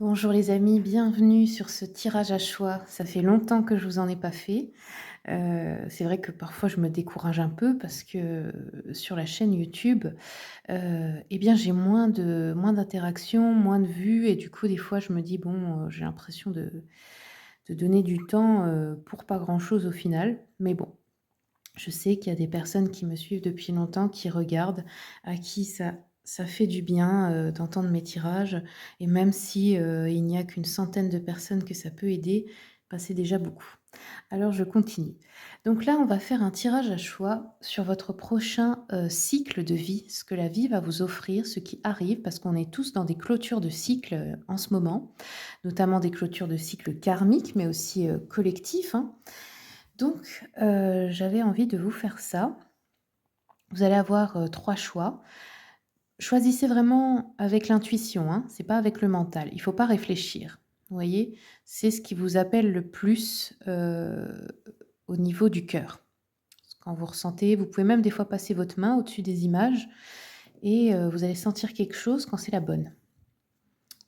Bonjour les amis, bienvenue sur ce tirage à choix. Ça fait longtemps que je vous en ai pas fait. C'est vrai que parfois je me décourage un peu parce que, sur la chaîne YouTube, et bien j'ai moins d'interactions, moins de vues et du coup des fois je me dis: «Bon, j'ai l'impression de donner du temps, pour pas grand chose au final». Mais bon, je sais qu'il y a des personnes qui me suivent depuis longtemps, qui regardent, à qui ça fait du bien, d'entendre mes tirages et même si, il n'y a qu'une centaine de personnes que ça peut aider, bah, c'est déjà beaucoup. Alors je continue. Donc là, on va faire un tirage à choix sur votre prochain, cycle de vie, ce que la vie va vous offrir, ce qui arrive, parce qu'on est tous dans des clôtures de cycle, en ce moment, notamment des clôtures de cycle karmiques, mais aussi, collectifs, hein. Donc, j'avais envie de vous faire ça. Vous allez avoir, 3 choix. Choisissez vraiment avec l'intuition, hein, c'est pas avec le mental. Il faut pas réfléchir. Vous voyez? C'est ce qui vous appelle le plus, au niveau du cœur. Quand vous ressentez, vous pouvez même des fois passer votre main au-dessus des images et vous allez sentir quelque chose quand c'est la bonne.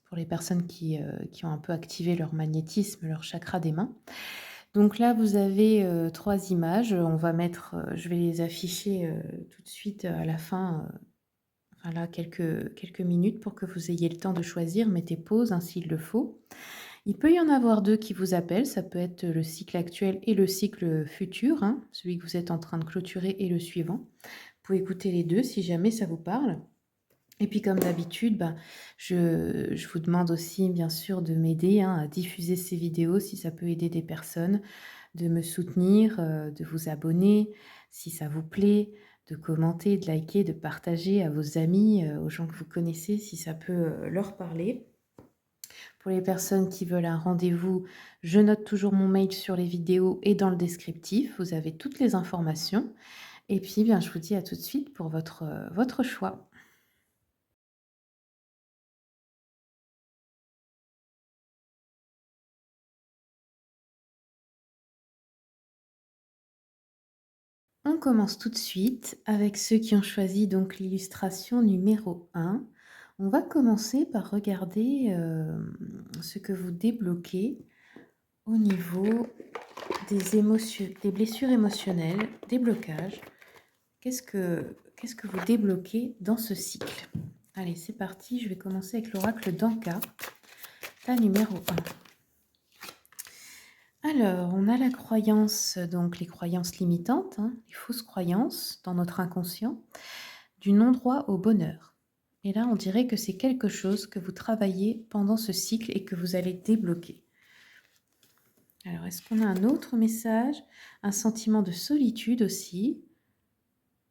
Pour les personnes qui ont un peu activé leur magnétisme, leur chakra des mains. Donc là, vous avez, 3 images, on va mettre, je vais les afficher, tout de suite, à la fin, enfin là, quelques minutes pour que vous ayez le temps de choisir. Mettez pause, hein, s'il le faut. Il peut y en avoir 2 qui vous appellent, ça peut être le cycle actuel et le cycle futur, hein, celui que vous êtes en train de clôturer et le suivant. Vous pouvez écouter les 2 si jamais ça vous parle. Et puis comme d'habitude, ben, je vous demande aussi bien sûr de m'aider, hein, à diffuser ces vidéos si ça peut aider des personnes, de me soutenir, de vous abonner si ça vous plaît, de commenter, de liker, de partager à vos amis, aux gens que vous connaissez si ça peut, leur parler. Pour les personnes qui veulent un rendez-vous, je note toujours mon mail sur les vidéos et dans le descriptif, vous avez toutes les informations et puis, bien, je vous dis à tout de suite pour votre choix. On commence tout de suite avec ceux qui ont choisi donc l'illustration numéro 1. On va commencer par regarder, ce que vous débloquez au niveau des blessures émotionnelles, des blocages. Qu'est-ce que vous débloquez dans ce cycle? Allez, c'est parti, je vais commencer avec l'oracle d'Anka, la numéro 1. Alors, on a la croyance, donc les croyances limitantes, hein, les fausses croyances dans notre inconscient, du non-droit au bonheur. Et là, on dirait que c'est quelque chose que vous travaillez pendant ce cycle et que vous allez débloquer. Alors, est-ce qu'on a un autre message? Un sentiment de solitude aussi,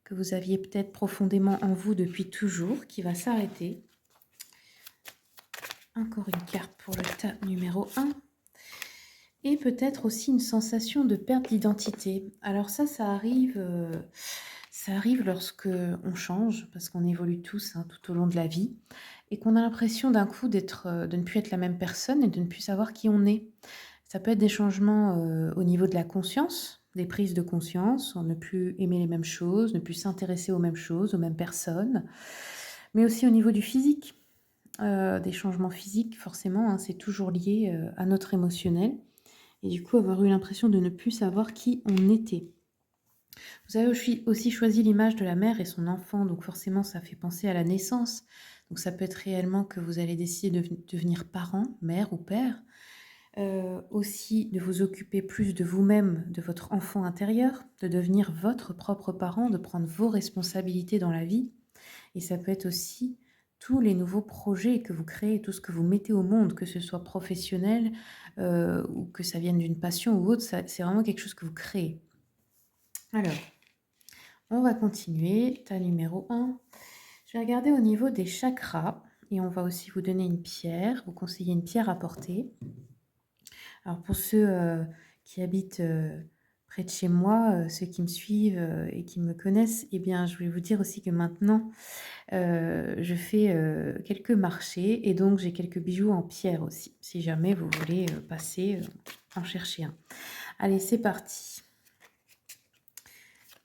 que vous aviez peut-être profondément en vous depuis toujours, qui va s'arrêter. Encore une carte pour le tas numéro 1. Et peut-être aussi une sensation de perte d'identité. Alors ça arrive lorsque on change, parce qu'on évolue tous, hein, tout au long de la vie, et qu'on a l'impression d'un coup de ne plus être la même personne et de ne plus savoir qui on est. Ça peut être des changements au niveau de la conscience, des prises de conscience, on ne plus aimer les mêmes choses, ne plus s'intéresser aux mêmes choses, aux mêmes personnes, mais aussi au niveau du physique. Des changements physiques, forcément, hein, c'est toujours lié à notre émotionnel. Et du coup, avoir eu l'impression de ne plus savoir qui on était. Vous avez aussi choisi l'image de la mère et son enfant, donc forcément, ça fait penser à la naissance. Donc ça peut être réellement que vous allez décider de devenir parent, mère ou père. Aussi de vous occuper plus de vous-même, de votre enfant intérieur, de devenir votre propre parent, de prendre vos responsabilités dans la vie. Et ça peut être aussi tous les nouveaux projets que vous créez, tout ce que vous mettez au monde, que ce soit professionnel, ou que ça vienne d'une passion ou autre, c'est vraiment quelque chose que vous créez. Alors, on va continuer. Ta numéro 1. Je vais regarder au niveau des chakras et on va aussi vous donner une pierre, vous conseiller une pierre à porter. Alors pour ceux, qui habitent, près de chez moi, ceux qui me suivent, et qui me connaissent, eh bien, je voulais vous dire aussi que maintenant, je fais, quelques marchés et donc j'ai quelques bijoux en pierre aussi, si jamais vous voulez, passer, en chercher un. Allez, c'est parti.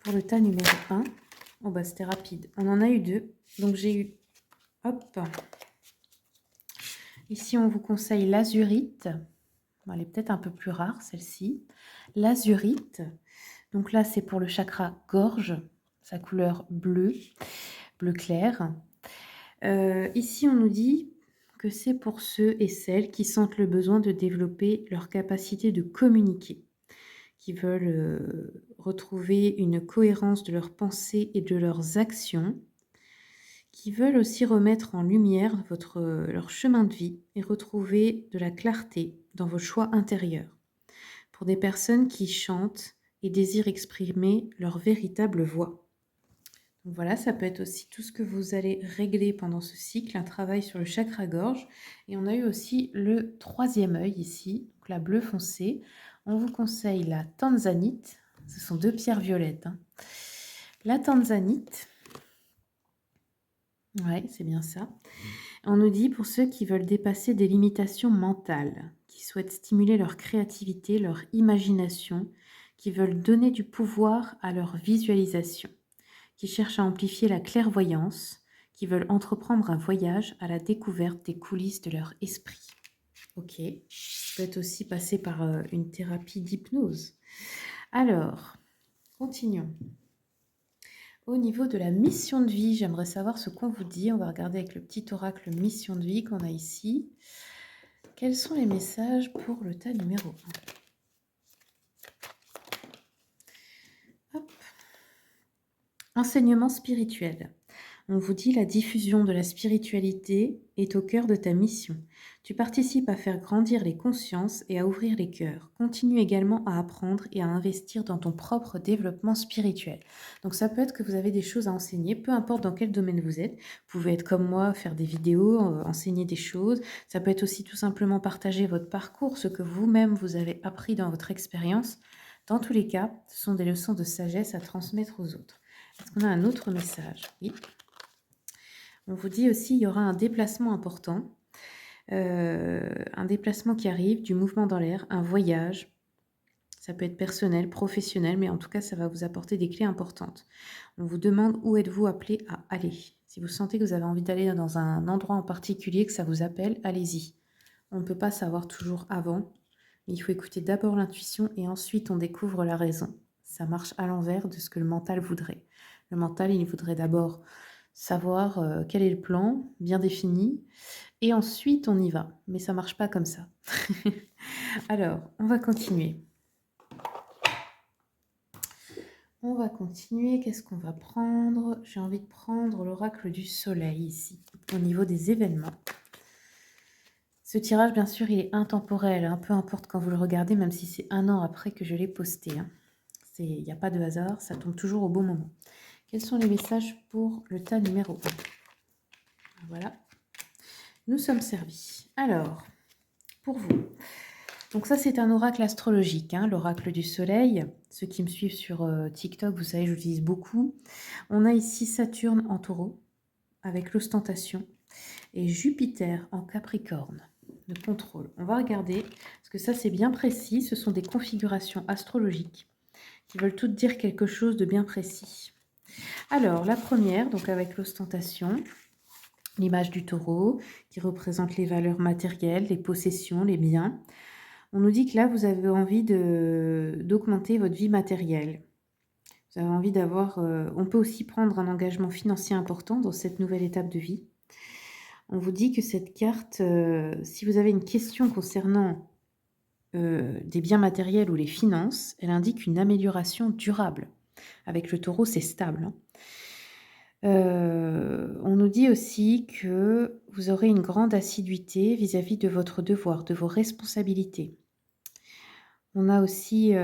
Pour le tas numéro 1. Oh bah, c'était rapide. On en a eu 2. Donc j'ai eu, hop, Ici, on vous conseille l'azurite. Bon, elle est peut-être un peu plus rare, celle-ci. L'azurite. Donc là, c'est pour le chakra gorge, sa couleur bleue, bleu clair. Ici, on nous dit que c'est pour ceux et celles qui sentent le besoin de développer leur capacité de communiquer, qui veulent retrouver une cohérence de leurs pensées et de leurs actions, qui veulent aussi remettre en lumière leur chemin de vie et retrouver de la clarté dans vos choix intérieurs. Pour des personnes qui chantent et désirent exprimer leur véritable voix. Donc voilà, ça peut être aussi tout ce que vous allez régler pendant ce cycle, un travail sur le chakra gorge. Et on a eu aussi le troisième œil ici, donc la bleue foncée. On vous conseille la tanzanite. Ce sont deux pierres violettes, hein. La tanzanite, ouais, c'est bien ça. On nous dit pour ceux qui veulent dépasser des limitations mentales, qui souhaitent stimuler leur créativité, leur imagination, qui veulent donner du pouvoir à leur visualisation, qui cherchent à amplifier la clairvoyance, qui veulent entreprendre un voyage à la découverte des coulisses de leur esprit. Ok, ça peut être aussi passé par une thérapie d'hypnose. Alors, continuons. Au niveau de la mission de vie, j'aimerais savoir ce qu'on vous dit. On va regarder avec le petit oracle mission de vie qu'on a ici. Quels sont les messages pour le tas numéro 1? Hop. Enseignement spirituel. On vous dit la diffusion de la spiritualité est au cœur de ta mission. Tu participes à faire grandir les consciences et à ouvrir les cœurs. Continue également à apprendre et à investir dans ton propre développement spirituel. Donc ça peut être que vous avez des choses à enseigner, peu importe dans quel domaine vous êtes. Vous pouvez être comme moi, faire des vidéos, enseigner des choses. Ça peut être aussi tout simplement partager votre parcours, ce que vous-même vous avez appris dans votre expérience. Dans tous les cas, ce sont des leçons de sagesse à transmettre aux autres. Est-ce qu'on a un autre message? Oui. On vous dit aussi il y aura un déplacement important, un déplacement qui arrive, du mouvement dans l'air, un voyage. Ça peut être personnel, professionnel, mais en tout cas, ça va vous apporter des clés importantes. On vous demande où êtes-vous appelé à aller. Si vous sentez que vous avez envie d'aller dans un endroit en particulier, que ça vous appelle, allez-y. On ne peut pas savoir toujours avant, mais il faut écouter d'abord l'intuition et ensuite on découvre la raison. Ça marche à l'envers de ce que le mental voudrait. Le mental, il voudrait d'abord savoir quel est le plan, bien défini, et ensuite on y va. Mais ça marche pas comme ça. Alors, on va continuer. On va continuer. Qu'est-ce qu'on va prendre? J'ai envie de prendre l'oracle du soleil ici, au niveau des événements. Ce tirage, bien sûr, il est intemporel, hein, peu importe quand vous le regardez, même si c'est 1 an après que je l'ai posté, hein. Il n'y a pas de hasard, ça tombe toujours au bon moment. Quels sont les messages pour le tas numéro 1? Voilà. Nous sommes servis. Alors, pour vous. Donc ça, c'est un oracle astrologique, hein, l'oracle du soleil. Ceux qui me suivent sur TikTok, vous savez, j'utilise beaucoup. On a ici Saturne en taureau, avec l'ostentation, et Jupiter en capricorne, le contrôle. On va regarder, parce que ça, c'est bien précis. Ce sont des configurations astrologiques qui veulent toutes dire quelque chose de bien précis. Alors, la première, donc avec l'ostentation, l'image du taureau qui représente les valeurs matérielles, les possessions, les biens. On nous dit que là, vous avez envie d'augmenter votre vie matérielle. Vous avez envie d'avoir... on peut aussi prendre un engagement financier important dans cette nouvelle étape de vie. On vous dit que cette carte, si vous avez une question concernant des biens matériels ou les finances, elle indique une amélioration durable. Avec le taureau, c'est stable, hein. On nous dit aussi que vous aurez une grande assiduité vis-à-vis de votre devoir, de vos responsabilités. On a aussi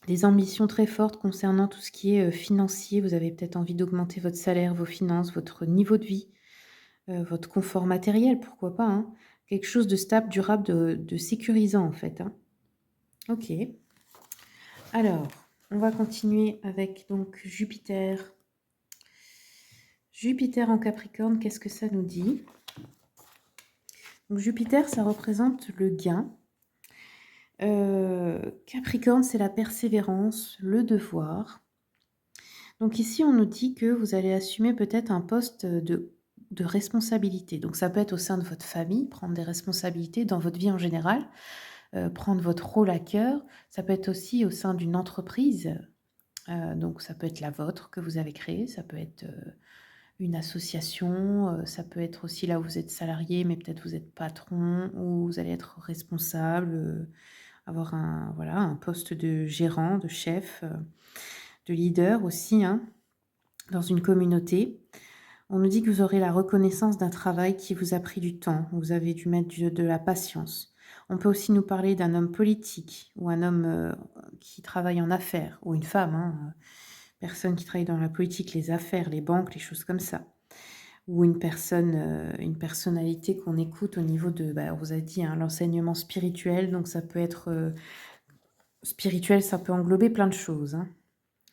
des ambitions très fortes concernant tout ce qui est financier. Vous avez peut-être envie d'augmenter votre salaire, vos finances, votre niveau de vie, votre confort matériel, pourquoi pas, hein. Quelque chose de stable, durable, de sécurisant en fait, hein. Ok. Alors, on va continuer avec donc Jupiter. Jupiter en Capricorne, qu'est-ce que ça nous dit? Donc Jupiter, ça représente le gain. Capricorne, c'est la persévérance, le devoir. Donc ici, on nous dit que vous allez assumer peut-être un poste de de responsabilité. Donc ça peut être au sein de votre famille, prendre des responsabilités dans votre vie en général, prendre votre rôle à cœur. Ça peut être aussi au sein d'une entreprise, donc ça peut être la vôtre que vous avez créée, ça peut être, une association, ça peut être aussi là où vous êtes salarié, mais peut-être vous êtes patron ou vous allez être responsable, avoir un voilà, un poste de gérant, de chef, de leader aussi, hein, dans une communauté. On nous dit que vous aurez la reconnaissance d'un travail qui vous a pris du temps, vous avez dû mettre de la patience. On peut aussi nous parler d'un homme politique ou un homme, qui travaille en affaires ou une femme, hein, personne qui travaille dans la politique, les affaires, les banques, les choses comme ça. Ou une personne, une personnalité qu'on écoute au niveau de, bah, on vous a dit, hein, l'enseignement spirituel, donc ça peut être, spirituel, ça peut englober plein de choses, hein.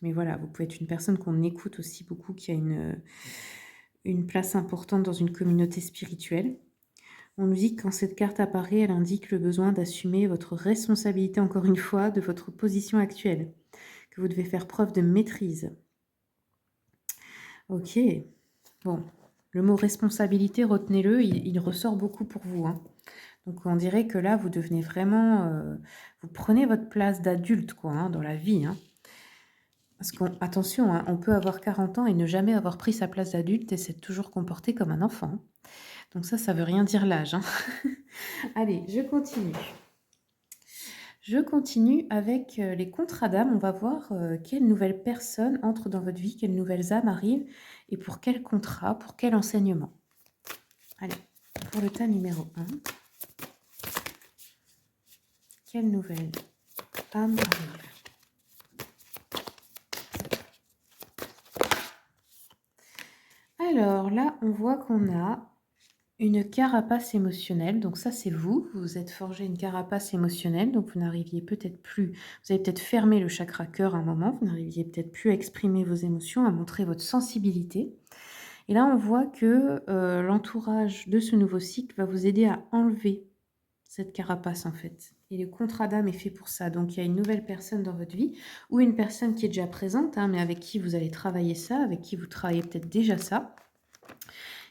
Mais voilà, vous pouvez être une personne qu'on écoute aussi beaucoup, qui a une place importante dans une communauté spirituelle. On nous dit que quand cette carte apparaît, elle indique le besoin d'assumer votre responsabilité, encore une fois, de votre position actuelle, que vous devez faire preuve de maîtrise. OK. Bon, le mot responsabilité, retenez-le, il ressort beaucoup pour vous, hein. Donc on dirait que là, vous devenez vraiment, vous prenez votre place d'adulte, quoi, hein, dans la vie, hein. Parce qu'on attention, hein, on peut avoir 40 ans et ne jamais avoir pris sa place d'adulte et s'être toujours comporté comme un enfant. Donc ça veut rien dire l'âge, hein. Allez, je continue. Je continue avec, les contrats d'âme. On va voir, quelles nouvelles personnes entrent dans votre vie, quelles nouvelles âmes arrivent et pour quel contrat, pour quel enseignement. Allez, pour le tas numéro 1. Quelle nouvelle âme arrive? Alors là, on voit qu'on a une carapace émotionnelle. Donc ça, c'est vous. Vous vous êtes forgé une carapace émotionnelle. Donc vous n'arriviez peut-être plus, vous avez peut-être fermé le chakra cœur à un moment. Vous n'arriviez peut-être plus à exprimer vos émotions, à montrer votre sensibilité. Et là, on voit que l'entourage de ce nouveau cycle va vous aider à enlever cette carapace en fait. Et le contrat d'âme est fait pour ça. Donc il y a une nouvelle personne dans votre vie ou une personne qui est déjà présente, hein, mais avec qui vous allez travailler ça, avec qui vous travaillez peut-être déjà ça,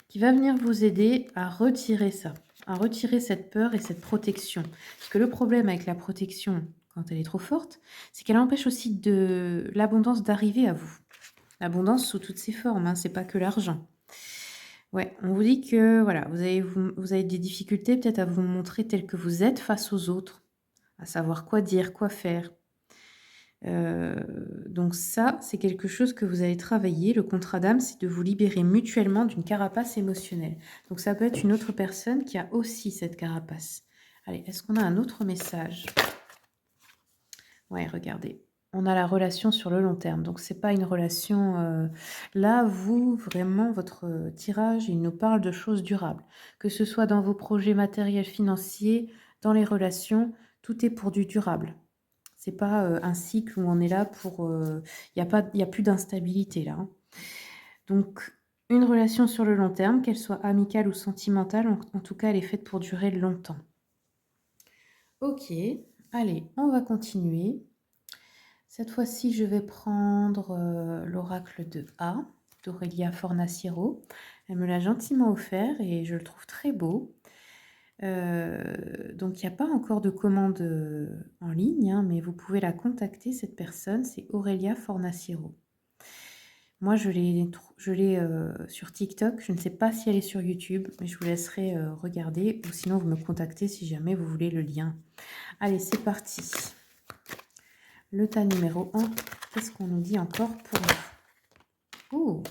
qui va venir vous aider à retirer ça, à retirer cette peur et cette protection. Parce que le problème avec la protection, quand elle est trop forte, c'est qu'elle empêche aussi de l'abondance d'arriver à vous. L'abondance sous toutes ses formes, hein, c'est pas que l'argent. Ouais, on vous dit que voilà, vous avez des difficultés peut-être à vous montrer tel que vous êtes face aux autres, à savoir quoi dire, quoi faire. Donc ça, c'est quelque chose que vous allez travailler. Le contrat d'âme, c'est de vous libérer mutuellement d'une carapace émotionnelle. Donc ça peut être une autre personne qui a aussi cette carapace. Allez, est-ce qu'on a un autre message? Ouais, regardez. On a la relation sur le long terme. Donc c'est pas une relation, là, vous, vraiment, votre tirage, il nous parle de choses durables. Que ce soit dans vos projets matériels, financiers, dans les relations, tout est pour du durable. C'est pas, un cycle où on est là pour, il y a plus d'instabilité là, hein. Donc une relation sur le long terme, qu'elle soit amicale ou sentimentale, en tout cas, elle est faite pour durer longtemps. OK, allez, on va continuer. Cette fois-ci, je vais prendre, l'oracle de A, d'Aurélia Fornaciero. Elle me l'a gentiment offert et je le trouve très beau. Donc il n'y a pas encore de commande, en ligne, hein, mais vous pouvez la contacter, cette personne, c'est Aurélia Fornaciero. Moi, je l'ai, sur TikTok. Je ne sais pas si elle est sur YouTube, mais je vous laisserai, regarder ou sinon vous me contactez si jamais vous voulez le lien. Allez, c'est parti. Le tas numéro 1, qu'est-ce qu'on nous dit encore pour vous? Oh!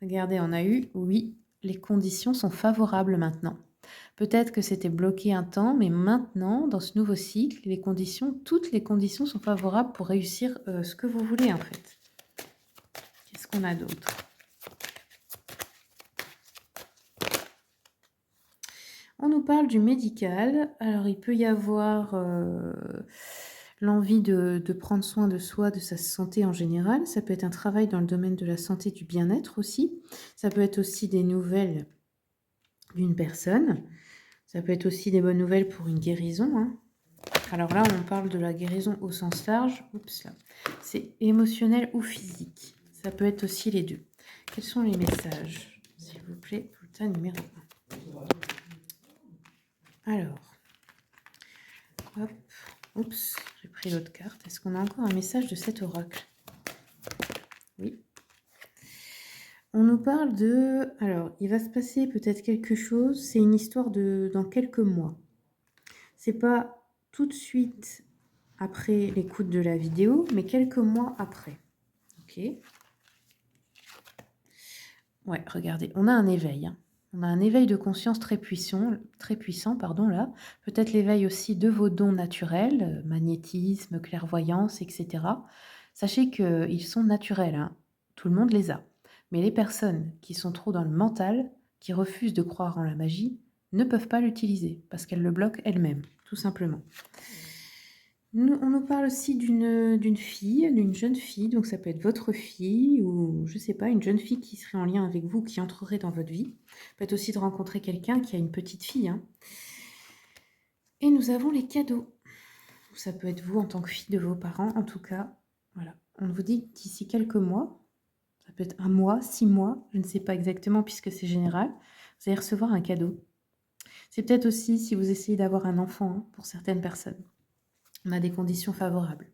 Regardez, on a eu oui, les conditions sont favorables maintenant. Peut-être que c'était bloqué un temps, mais maintenant, dans ce nouveau cycle, toutes les conditions sont favorables pour réussir, ce que vous voulez, en fait. Qu'est-ce qu'on a d'autre? On nous parle du médical. Alors, il peut y avoir, l'envie de prendre soin de soi, de sa santé en général. Ça peut être un travail dans le domaine de la santé, du bien-être aussi. Ça peut être aussi des nouvelles d'une personne. Ça peut être aussi des bonnes nouvelles pour une guérison, hein. Alors là, on parle de la guérison au sens large. Oups là. C'est émotionnel ou physique. Ça peut être aussi les deux. Quels sont les messages, s'il vous plaît, tas numéro 1. Alors, hop, oups, j'ai pris l'autre carte. Est-ce qu'on a encore un message de cet oracle? Oui. On nous parle de... Alors, il va se passer peut-être quelque chose. C'est une histoire de dans quelques mois. C'est pas tout de suite après l'écoute de la vidéo, mais quelques mois après. Ok. Ouais, regardez, on a un éveil. Hein. On a un éveil de conscience très puissant, pardon, là. Peut-être l'éveil aussi de vos dons naturels, magnétisme, clairvoyance, etc. Sachez qu'ils sont naturels, hein. Tout le monde les a. Mais les personnes qui sont trop dans le mental, qui refusent de croire en la magie, ne peuvent pas l'utiliser parce qu'elles le bloquent elles-mêmes, tout simplement. On nous parle aussi d'une fille, d'une jeune fille, donc ça peut être votre fille ou je sais pas, une jeune fille qui serait en lien avec vous, qui entrerait dans votre vie. Peut-être aussi de rencontrer quelqu'un qui a une petite fille. Hein. Et nous avons les cadeaux. Ça peut être vous en tant que fille de vos parents, en tout cas. Voilà. On vous dit d'ici quelques mois, ça peut être 1 mois, 6 mois, je ne sais pas exactement puisque c'est général, vous allez recevoir un cadeau. C'est peut-être aussi si vous essayez d'avoir un enfant hein, pour certaines personnes. On a des conditions favorables.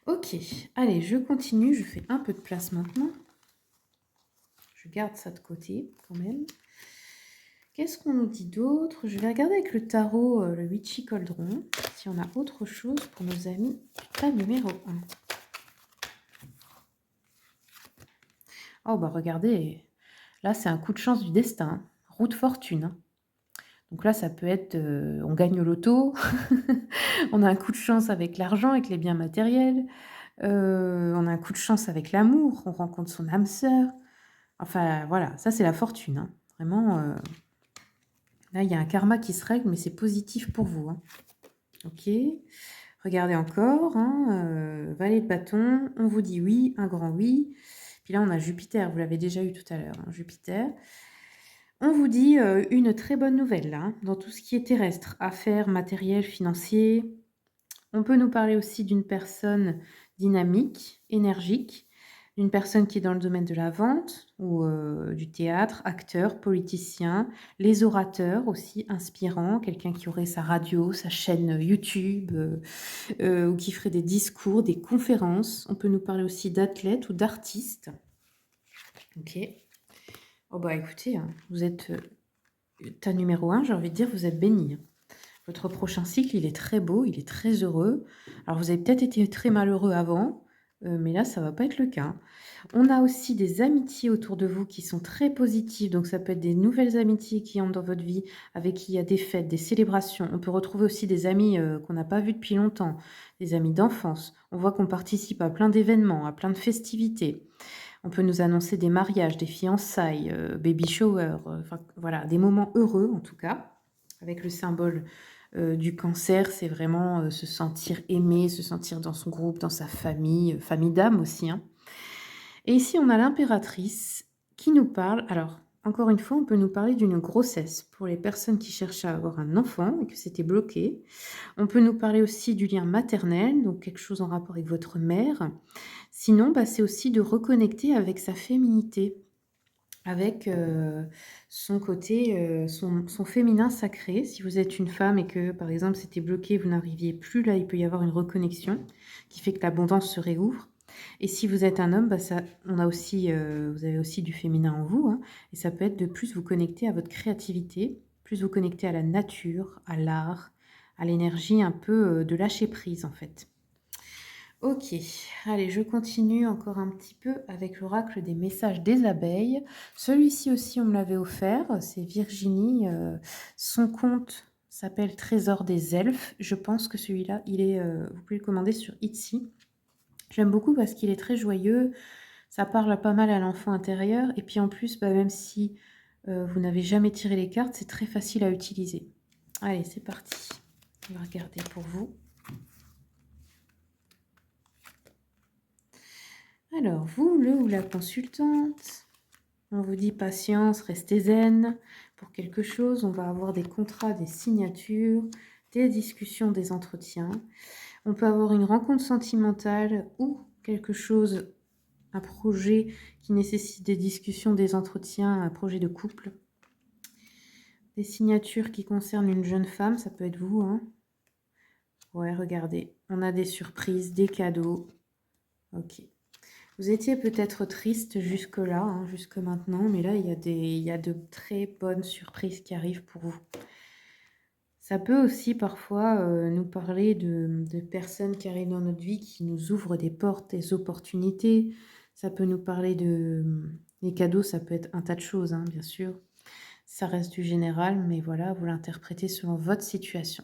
Ok, allez, je continue. Je fais un peu de place maintenant. Je garde ça de côté quand même. Qu'est-ce qu'on nous dit d'autre? Je vais regarder avec le tarot, le Witchy Cauldron, si on a autre chose pour nos amis du tas numéro 1. Oh, bah regardez, là, c'est un coup de chance du destin. Hein. Roue de fortune. Hein. Donc là, ça peut être, on gagne au loto, on a un coup de chance avec l'argent, avec les biens matériels, on a un coup de chance avec l'amour, on rencontre son âme sœur. Enfin, voilà, ça c'est la fortune. Hein. Vraiment, là, il y a un karma qui se règle, mais c'est positif pour vous. Hein. Ok, regardez encore, hein, valet de bâton, on vous dit oui, un grand oui. Puis là, on a Jupiter, vous l'avez déjà eu tout à l'heure, hein, Jupiter. On vous dit une très bonne nouvelle, là, hein, dans tout ce qui est terrestre, affaires, matériel, financier. On peut nous parler aussi d'une personne dynamique, énergique, d'une personne qui est dans le domaine de la vente ou du théâtre, acteur, politicien, les orateurs aussi inspirants, quelqu'un qui aurait sa radio, sa chaîne YouTube ou qui ferait des discours, des conférences. On peut nous parler aussi d'athlètes ou d'artistes. Ok. Oh bah écoutez, hein, vous êtes tas numéro 1, j'ai envie de dire, vous êtes béni. Hein. Votre prochain cycle, il est très beau, il est très heureux. Alors, vous avez peut-être été très malheureux avant, mais là, ça va pas être le cas. On a aussi des amitiés autour de vous qui sont très positives. Donc, ça peut être des nouvelles amitiés qui entrent dans votre vie, avec qui il y a des fêtes, des célébrations. On peut retrouver aussi des amis qu'on n'a pas vus depuis longtemps, des amis d'enfance. On voit qu'on participe à plein d'événements, à plein de festivités. On peut nous annoncer des mariages, des fiançailles, baby shower, enfin voilà, des moments heureux en tout cas, avec le symbole du cancer, c'est vraiment se sentir aimé, se sentir dans son groupe, dans sa famille, famille d'âme aussi. Hein. Et ici, on a l'impératrice qui nous parle. Alors, encore une fois, on peut nous parler d'une grossesse pour les personnes qui cherchent à avoir un enfant et que c'était bloqué. On peut nous parler aussi du lien maternel, donc quelque chose en rapport avec votre mère. Sinon, bah, c'est aussi de reconnecter avec sa féminité, avec son côté, son féminin sacré. Si vous êtes une femme et que, par exemple, c'était bloqué, vous n'arriviez plus, là, il peut y avoir une reconnexion qui fait que l'abondance se réouvre. Et si vous êtes un homme, bah ça, on a aussi, vous avez aussi du féminin en vous, hein, et ça peut être de plus vous connecter à votre créativité, plus vous connecter à la nature, à l'art, à l'énergie un peu de lâcher prise, en fait. Ok, allez, je continue encore un petit peu avec l'oracle des messages des abeilles. Celui-ci aussi, on me l'avait offert, c'est Virginie. Son compte s'appelle Trésor des elfes. Je pense que celui-là, vous pouvez le commander sur Etsy. J'aime beaucoup parce qu'il est très joyeux, ça parle pas mal à l'enfant intérieur. Et puis en plus, bah, même si vous n'avez jamais tiré les cartes, c'est très facile à utiliser. Allez, c'est parti. On va regarder pour vous. Alors, vous, le ou la consultante, on vous dit patience, restez zen. Pour quelque chose, on va avoir des contrats, des signatures, des discussions, des entretiens. On peut avoir une rencontre sentimentale ou quelque chose, un projet qui nécessite des discussions, des entretiens, un projet de couple. des signatures qui concernent une jeune femme, ça peut être vous, hein. Ouais, regardez, on a des surprises, des cadeaux. Ok. Vous étiez peut-être triste jusque-là, hein, jusque maintenant, mais là, il y a de très bonnes surprises qui arrivent pour vous. Ça peut aussi parfois nous parler de personnes qui arrivent dans notre vie, qui nous ouvrent des portes, des opportunités. Ça peut nous parler les cadeaux, ça peut être un tas de choses, hein, bien sûr. Ça reste du général, mais voilà, vous l'interprétez selon votre situation.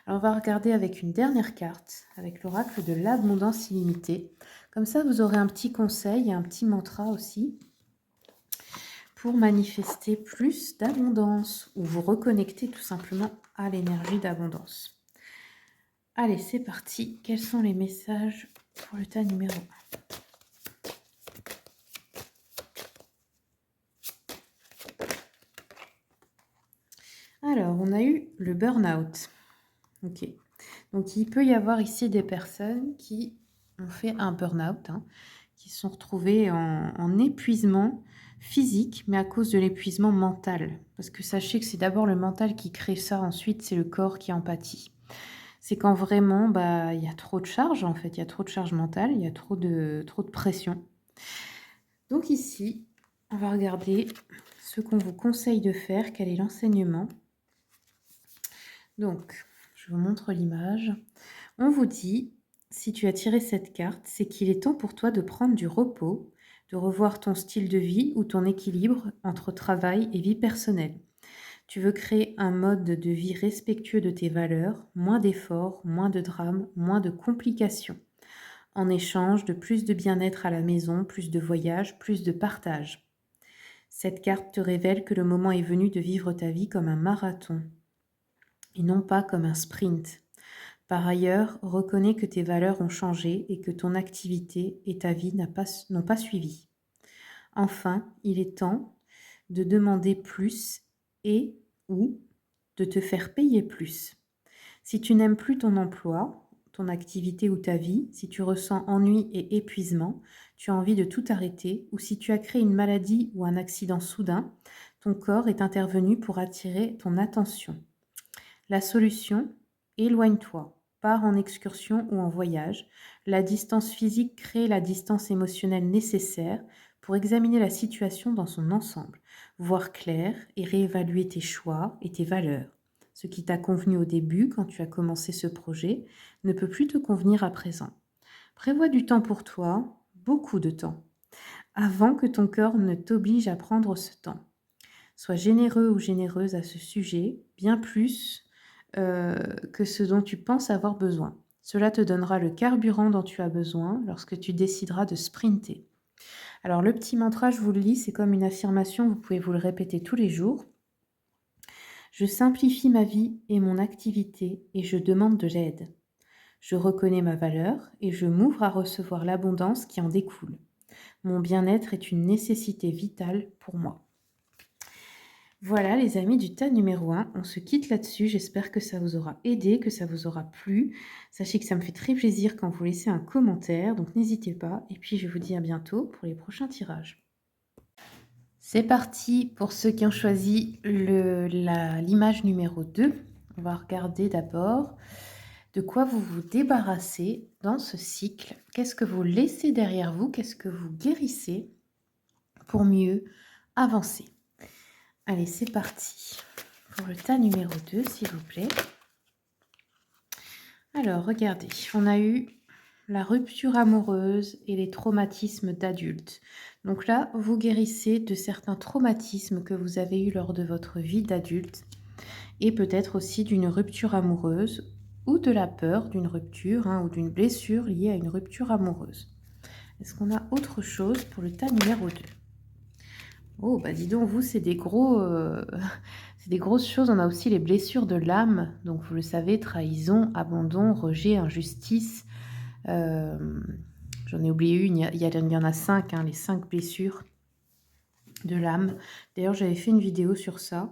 Alors, on va regarder avec une dernière carte, avec l'oracle de l'abondance illimitée. Comme ça, vous aurez un petit conseil et un petit mantra aussi pour manifester plus d'abondance ou vous reconnecter tout simplement à l'énergie d'abondance. Allez, c'est parti. Quels sont les messages pour le tas numéro 1? Alors, on a eu le burn-out. Ok. Donc, il peut y avoir ici des personnes qui ont fait un burn-out, hein, qui se sont retrouvées en épuisement physique, mais à cause de l'épuisement mental. Parce que sachez que c'est d'abord le mental qui crée ça, ensuite c'est le corps qui en pâtit. C'est quand vraiment, bah, il y a trop de charge, en fait, il y a trop de charge mentale, il y a trop de pression. Donc ici, on va regarder ce qu'on vous conseille de faire, quel est l'enseignement. Donc, je vous montre l'image. On vous dit, si tu as tiré cette carte, c'est qu'il est temps pour toi de prendre du repos, de revoir ton style de vie ou ton équilibre entre travail et vie personnelle. Tu veux créer un mode de vie respectueux de tes valeurs, moins d'efforts, moins de drames, moins de complications. En échange de plus de bien-être à la maison, plus de voyages, plus de partage. Cette carte te révèle que le moment est venu de vivre ta vie comme un marathon et non pas comme un sprint. Par ailleurs, reconnais que tes valeurs ont changé et que ton activité et ta vie n'ont pas suivi. Enfin, il est temps de demander plus et ou de te faire payer plus. Si tu n'aimes plus ton emploi, ton activité ou ta vie, si tu ressens ennui et épuisement, tu as envie de tout arrêter, ou si tu as créé une maladie ou un accident soudain, ton corps est intervenu pour attirer ton attention. La solution, éloigne-toi, pars en excursion ou en voyage. La distance physique crée la distance émotionnelle nécessaire pour examiner la situation dans son ensemble, voir clair et réévaluer tes choix et tes valeurs. Ce qui t'a convenu au début quand tu as commencé ce projet ne peut plus te convenir à présent. Prévois du temps pour toi, beaucoup de temps, avant que ton cœur ne t'oblige à prendre ce temps. Sois généreux ou généreuse à ce sujet, bien plus que ce dont tu penses avoir besoin. Cela te donnera le carburant dont tu as besoin lorsque tu décideras de sprinter. Alors le petit mantra, je vous le lis, c'est comme une affirmation, vous pouvez vous le répéter tous les jours. Je simplifie ma vie et mon activité et je demande de l'aide. Je reconnais ma valeur et je m'ouvre à recevoir l'abondance qui en découle. Mon bien-être est une nécessité vitale pour moi. Voilà les amis du tas numéro 1, on se quitte là-dessus, j'espère que ça vous aura aidé, que ça vous aura plu. Sachez que ça me fait très plaisir quand vous laissez un commentaire, donc n'hésitez pas. Et puis je vous dis à bientôt pour les prochains tirages. C'est parti pour ceux qui ont choisi l'image numéro 2. On va regarder d'abord de quoi vous vous débarrassez dans ce cycle. Qu'est-ce que vous laissez derrière vous? Qu'est-ce que vous guérissez pour mieux avancer? Allez, c'est parti pour le tas numéro 2, s'il vous plaît. Alors, regardez, on a eu la rupture amoureuse et les traumatismes d'adultes. Donc là, vous guérissez de certains traumatismes que vous avez eus lors de votre vie d'adulte et peut-être aussi d'une rupture amoureuse ou de la peur d'une rupture ou d'une blessure liée à une rupture amoureuse. Est-ce qu'on a autre chose pour le tas numéro 2? Oh, bah dis donc, vous, c'est des c'est des grosses choses. On a aussi les blessures de l'âme. Donc, vous le savez, trahison, abandon, rejet, injustice. J'en ai oublié une. Il y en a 5, les 5 blessures de l'âme. D'ailleurs, j'avais fait une vidéo sur ça.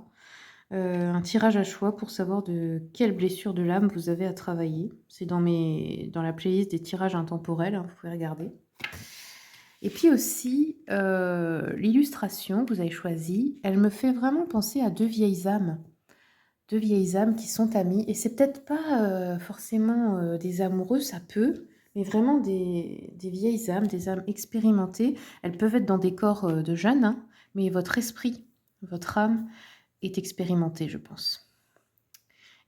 Un tirage à choix pour savoir de quelle blessure de l'âme vous avez à travailler. C'est dans la playlist des tirages intemporels. Vous pouvez regarder. Et puis aussi, l'illustration que vous avez choisie, elle me fait vraiment penser à 2 vieilles âmes. 2 vieilles âmes qui sont amies et c'est peut-être pas, forcément, des amoureux, ça peut, mais vraiment des vieilles âmes, des âmes expérimentées. Elles peuvent être dans des corps, de jeunes, hein, mais votre esprit, votre âme est expérimentée, je pense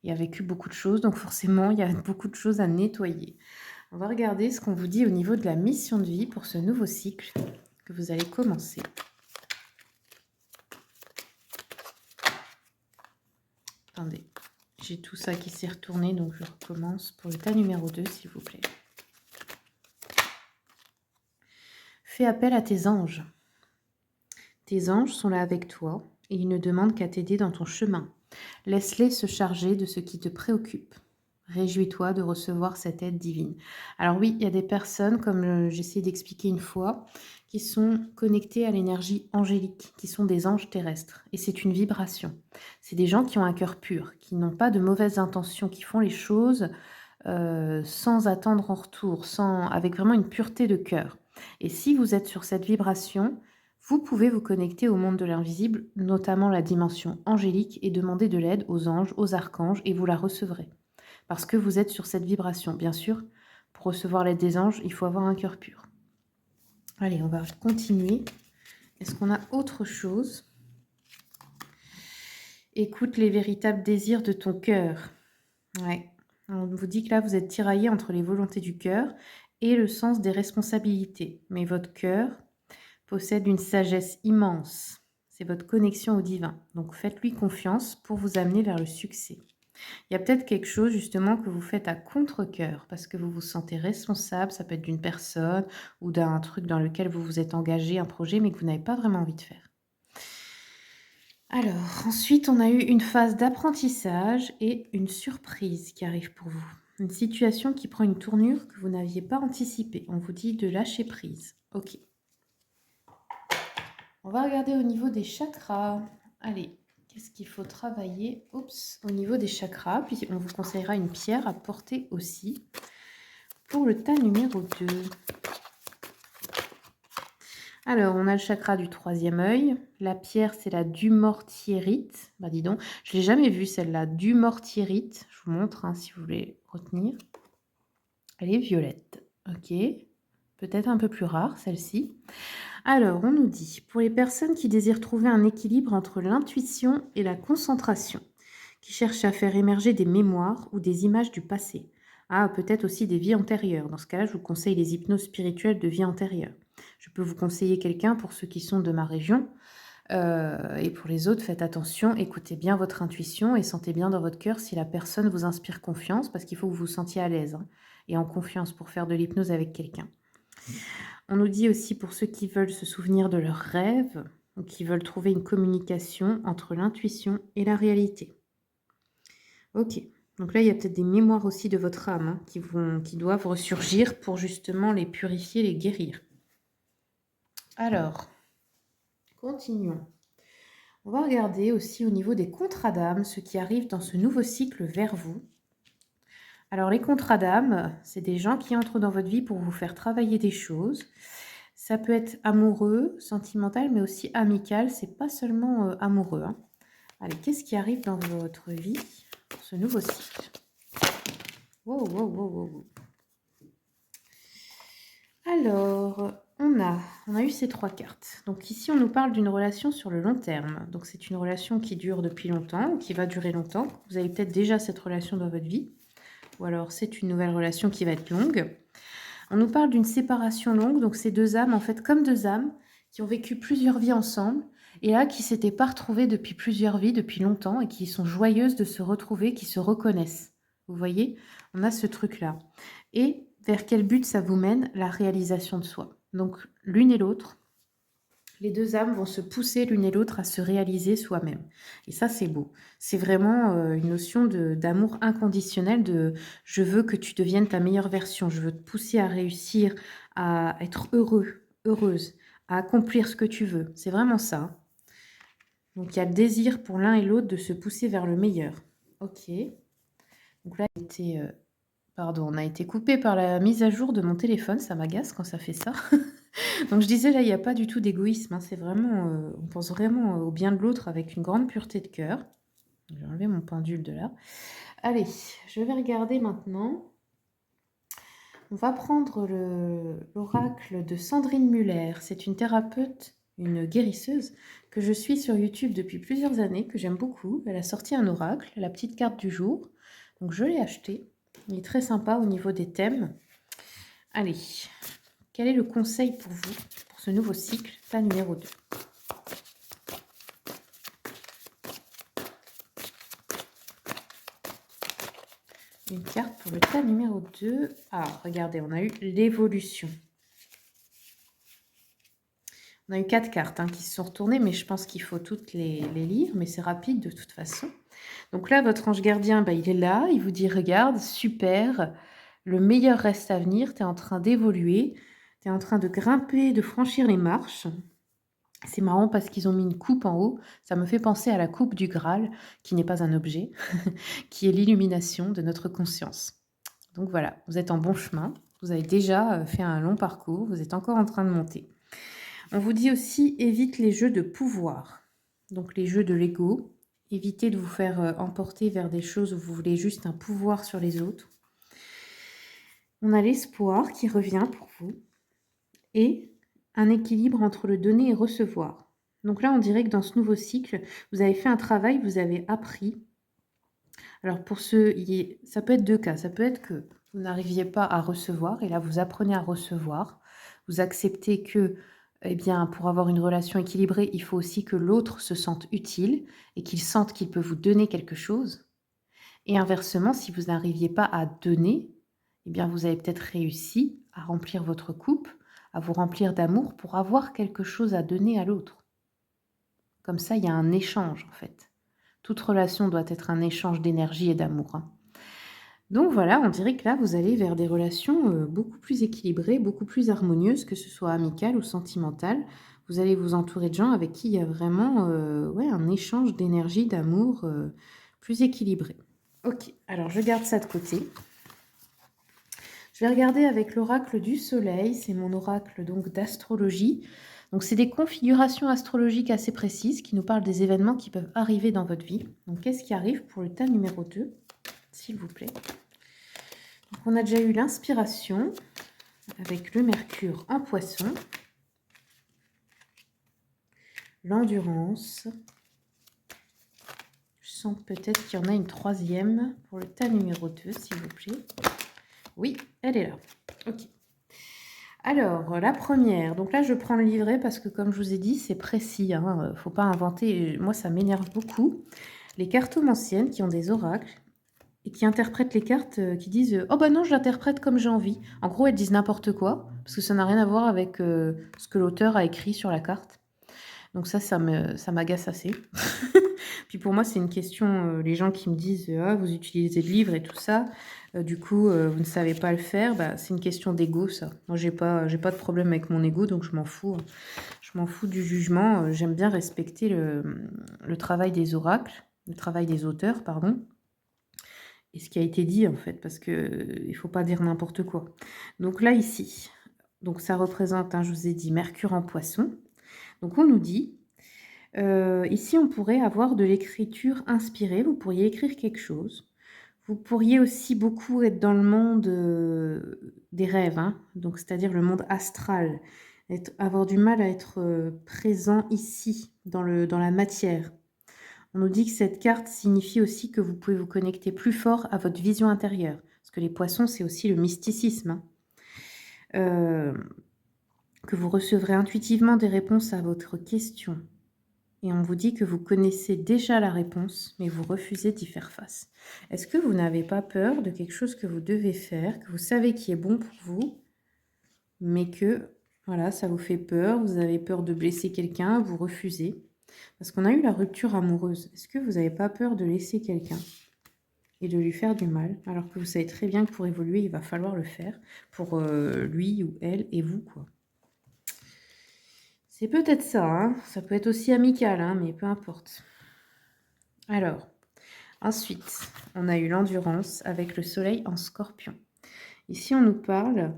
et a vécu beaucoup de choses, donc forcément, il y a beaucoup de choses à nettoyer. On va regarder ce qu'on vous dit au niveau de la mission de vie pour ce nouveau cycle que vous allez commencer. Attendez, j'ai tout ça qui s'est retourné, donc je recommence pour le tas numéro 2, s'il vous plaît. Fais appel à tes anges. Tes anges sont là avec toi et ils ne demandent qu'à t'aider dans ton chemin. Laisse-les se charger de ce qui te préoccupe. Réjouis-toi de recevoir cette aide divine. Alors oui, il y a des personnes, comme j'ai essayé d'expliquer une fois, qui sont connectées à l'énergie angélique, qui sont des anges terrestres. Et c'est une vibration. C'est des gens qui ont un cœur pur, qui n'ont pas de mauvaises intentions, qui font les choses sans attendre en retour, avec vraiment une pureté de cœur. Et si vous êtes sur cette vibration, vous pouvez vous connecter au monde de l'invisible, notamment la dimension angélique, et demander de l'aide aux anges, aux archanges, et vous la recevrez. Parce que vous êtes sur cette vibration. Bien sûr, pour recevoir l'aide des anges, il faut avoir un cœur pur. Allez, on va continuer. Est-ce qu'on a autre chose? Écoute les véritables désirs de ton cœur. Ouais. On vous dit que là, vous êtes tiraillé entre les volontés du cœur et le sens des responsabilités. Mais votre cœur possède une sagesse immense. C'est votre connexion au divin. Donc faites-lui confiance pour vous amener vers le succès. Il y a peut-être quelque chose justement que vous faites à contre-cœur parce que vous vous sentez responsable, ça peut être d'une personne ou d'un truc dans lequel vous vous êtes engagé, un projet, mais que vous n'avez pas vraiment envie de faire. Alors, ensuite, on a eu une phase d'apprentissage et une surprise qui arrive pour vous. Une situation qui prend une tournure que vous n'aviez pas anticipée. On vous dit de lâcher prise. Ok. On va regarder au niveau des chakras. Allez, qu'est-ce qu'il faut travailler? Oups, au niveau des chakras. Puis on vous conseillera une pierre à porter aussi pour le tas numéro 2. Alors, on a le chakra du 3e œil. La pierre, c'est la dumortierite. Bah, dis donc, je ne l'ai jamais vue celle-là. Dumortierite. Je vous montre hein, si vous voulez retenir. Elle est violette. Ok. Peut-être un peu plus rare, celle-ci. Alors, on nous dit, pour les personnes qui désirent trouver un équilibre entre l'intuition et la concentration, qui cherchent à faire émerger des mémoires ou des images du passé. Ah, peut-être aussi des vies antérieures. Dans ce cas-là, je vous conseille les hypnoses spirituelles de vie antérieure. Je peux vous conseiller quelqu'un pour ceux qui sont de ma région. Et pour les autres, faites attention, écoutez bien votre intuition et sentez bien dans votre cœur si la personne vous inspire confiance, parce qu'il faut que vous vous sentiez à l'aise hein, et en confiance pour faire de l'hypnose avec quelqu'un. On nous dit aussi pour ceux qui veulent se souvenir de leurs rêves, ou qui veulent trouver une communication entre l'intuition et la réalité. Ok, donc là il y a peut-être des mémoires aussi de votre âme hein, qui doivent ressurgir pour justement les purifier, les guérir. Alors, continuons. On va regarder aussi au niveau des contrats d'âme, ce qui arrive dans ce nouveau cycle vers vous. Alors les contrats d'âme, c'est des gens qui entrent dans votre vie pour vous faire travailler des choses. Ça peut être amoureux, sentimental, mais aussi amical. C'est pas seulement amoureux. Hein. Allez, qu'est-ce qui arrive dans votre vie pour ce nouveau cycle? Wow, wow, wow, wow. Alors, on a eu ces 3 cartes. Donc ici, on nous parle d'une relation sur le long terme. Donc c'est une relation qui dure depuis longtemps, ou qui va durer longtemps. Vous avez peut-être déjà cette relation dans votre vie. Ou alors c'est une nouvelle relation qui va être longue. On nous parle d'une séparation longue, donc c'est 2 âmes, en fait, comme 2 âmes qui ont vécu plusieurs vies ensemble, et là, qui s'étaient pas retrouvées depuis plusieurs vies, depuis longtemps, et qui sont joyeuses de se retrouver, qui se reconnaissent. Vous voyez? On a ce truc-là. Et vers quel but ça vous mène? La réalisation de soi. Donc, l'une et l'autre, les 2 âmes vont se pousser l'une et l'autre à se réaliser soi-même. Et ça, c'est beau. C'est vraiment une notion d'amour inconditionnel, de je veux que tu deviennes ta meilleure version, je veux te pousser à réussir, à être heureux, heureuse, à accomplir ce que tu veux. C'est vraiment ça. Donc, il y a le désir pour l'un et l'autre de se pousser vers le meilleur. Ok. Donc là, on a été coupé par la mise à jour de mon téléphone. Ça m'agace quand ça fait ça. Donc je disais, là, il n'y a pas du tout d'égoïsme. Hein, c'est vraiment, on pense vraiment au bien de l'autre avec une grande pureté de cœur. Je vais enlever mon pendule de là. Allez, je vais regarder maintenant. On va prendre l'oracle de Sandrine Muller. C'est une thérapeute, une guérisseuse que je suis sur YouTube depuis plusieurs années, que j'aime beaucoup. Elle a sorti un oracle, la petite carte du jour. Donc je l'ai acheté. Il est très sympa au niveau des thèmes. Allez, quel est le conseil pour vous, pour ce nouveau cycle, tas numéro 2? Une carte pour le tas numéro 2. Ah, regardez, on a eu l'évolution. On a eu 4 cartes qui se sont retournées, mais je pense qu'il faut toutes les lire, mais c'est rapide de toute façon. Donc là, votre ange gardien, il est là, il vous dit, regarde, super, le meilleur reste à venir, tu es en train d'évoluer, tu es en train de grimper, de franchir les marches. C'est marrant parce qu'ils ont mis une coupe en haut, ça me fait penser à la coupe du Graal, qui n'est pas un objet, qui est l'illumination de notre conscience. Donc voilà, vous êtes en bon chemin, vous avez déjà fait un long parcours, vous êtes encore en train de monter. On vous dit aussi, évite les jeux de pouvoir, donc les jeux de l'ego. Évitez de vous faire emporter vers des choses où vous voulez juste un pouvoir sur les autres. On a l'espoir qui revient pour vous et un équilibre entre le donner et recevoir. Donc là, on dirait que dans ce nouveau cycle, vous avez fait un travail, vous avez appris. Alors pour ceux, ça peut être 2 cas. Ça peut être que vous n'arriviez pas à recevoir et là, vous apprenez à recevoir. Vous acceptez que eh bien, pour avoir une relation équilibrée, il faut aussi que l'autre se sente utile et qu'il sente qu'il peut vous donner quelque chose. Et inversement, si vous n'arriviez pas à donner, eh bien, vous avez peut-être réussi à remplir votre coupe, à vous remplir d'amour pour avoir quelque chose à donner à l'autre. Comme ça, il y a un échange, en fait. Toute relation doit être un échange d'énergie et d'amour. Donc voilà, on dirait que là, vous allez vers des relations beaucoup plus équilibrées, beaucoup plus harmonieuses, que ce soit amicales ou sentimentales. Vous allez vous entourer de gens avec qui il y a vraiment un échange d'énergie, d'amour plus équilibré. Ok, alors je garde ça de côté. Je vais regarder avec l'oracle du soleil, c'est mon oracle donc d'astrologie. Donc c'est des configurations astrologiques assez précises qui nous parlent des événements qui peuvent arriver dans votre vie. Donc qu'est-ce qui arrive pour le tas numéro 2, s'il vous plaît? Donc, on a déjà eu l'inspiration avec le Mercure en Poisson, l'endurance. Je sens peut-être qu'il y en a une troisième pour le tas numéro 2, s'il vous plaît. Oui, elle est là. Ok. Alors, la première. Donc là, je prends le livret parce que, comme je vous ai dit, c'est précis. Faut pas inventer. Moi, ça m'énerve beaucoup. Les cartomanciennes qui ont des oracles et qui interprètent les cartes, qui disent oh bah non, je l'interprète comme j'ai envie. En gros, elles disent n'importe quoi parce que ça n'a rien à voir avec ce que l'auteur a écrit sur la carte. Donc ça m'agace assez. Puis pour moi, c'est une question, les gens qui me disent ah, vous utilisez le livre et tout ça, du coup, vous ne savez pas le faire, c'est une question d'ego, ça. Moi, j'ai pas de problème avec mon ego, donc je m'en fous. Je m'en fous du jugement. J'aime bien respecter le travail des oracles, le travail des auteurs, pardon. Et ce qui a été dit, en fait, parce qu'il ne faut pas dire n'importe quoi. Donc là, ici, donc ça représente, je vous ai dit, Mercure en Poisson. Donc on nous dit, ici, on pourrait avoir de l'écriture inspirée. Vous pourriez écrire quelque chose. Vous pourriez aussi beaucoup être dans le monde des rêves, donc c'est-à-dire le monde astral. Avoir du mal à être présent ici, dans la matière. On nous dit que cette carte signifie aussi que vous pouvez vous connecter plus fort à votre vision intérieure. Parce que les poissons, c'est aussi le mysticisme. Que vous recevrez intuitivement des réponses à votre question. Et on vous dit que vous connaissez déjà la réponse, mais vous refusez d'y faire face. Est-ce que vous n'avez pas peur de quelque chose que vous devez faire, que vous savez qui est bon pour vous, mais que voilà, ça vous fait peur, vous avez peur de blesser quelqu'un, vous refusez? Parce qu'on a eu la rupture amoureuse. Est-ce que vous n'avez pas peur de laisser quelqu'un et de lui faire du mal, alors que vous savez très bien que pour évoluer, il va falloir le faire pour lui ou elle et vous, quoi. C'est peut-être ça, ça peut être aussi amical, mais peu importe. Alors, ensuite, on a eu l'endurance avec le soleil en Scorpion. Ici, on nous parle,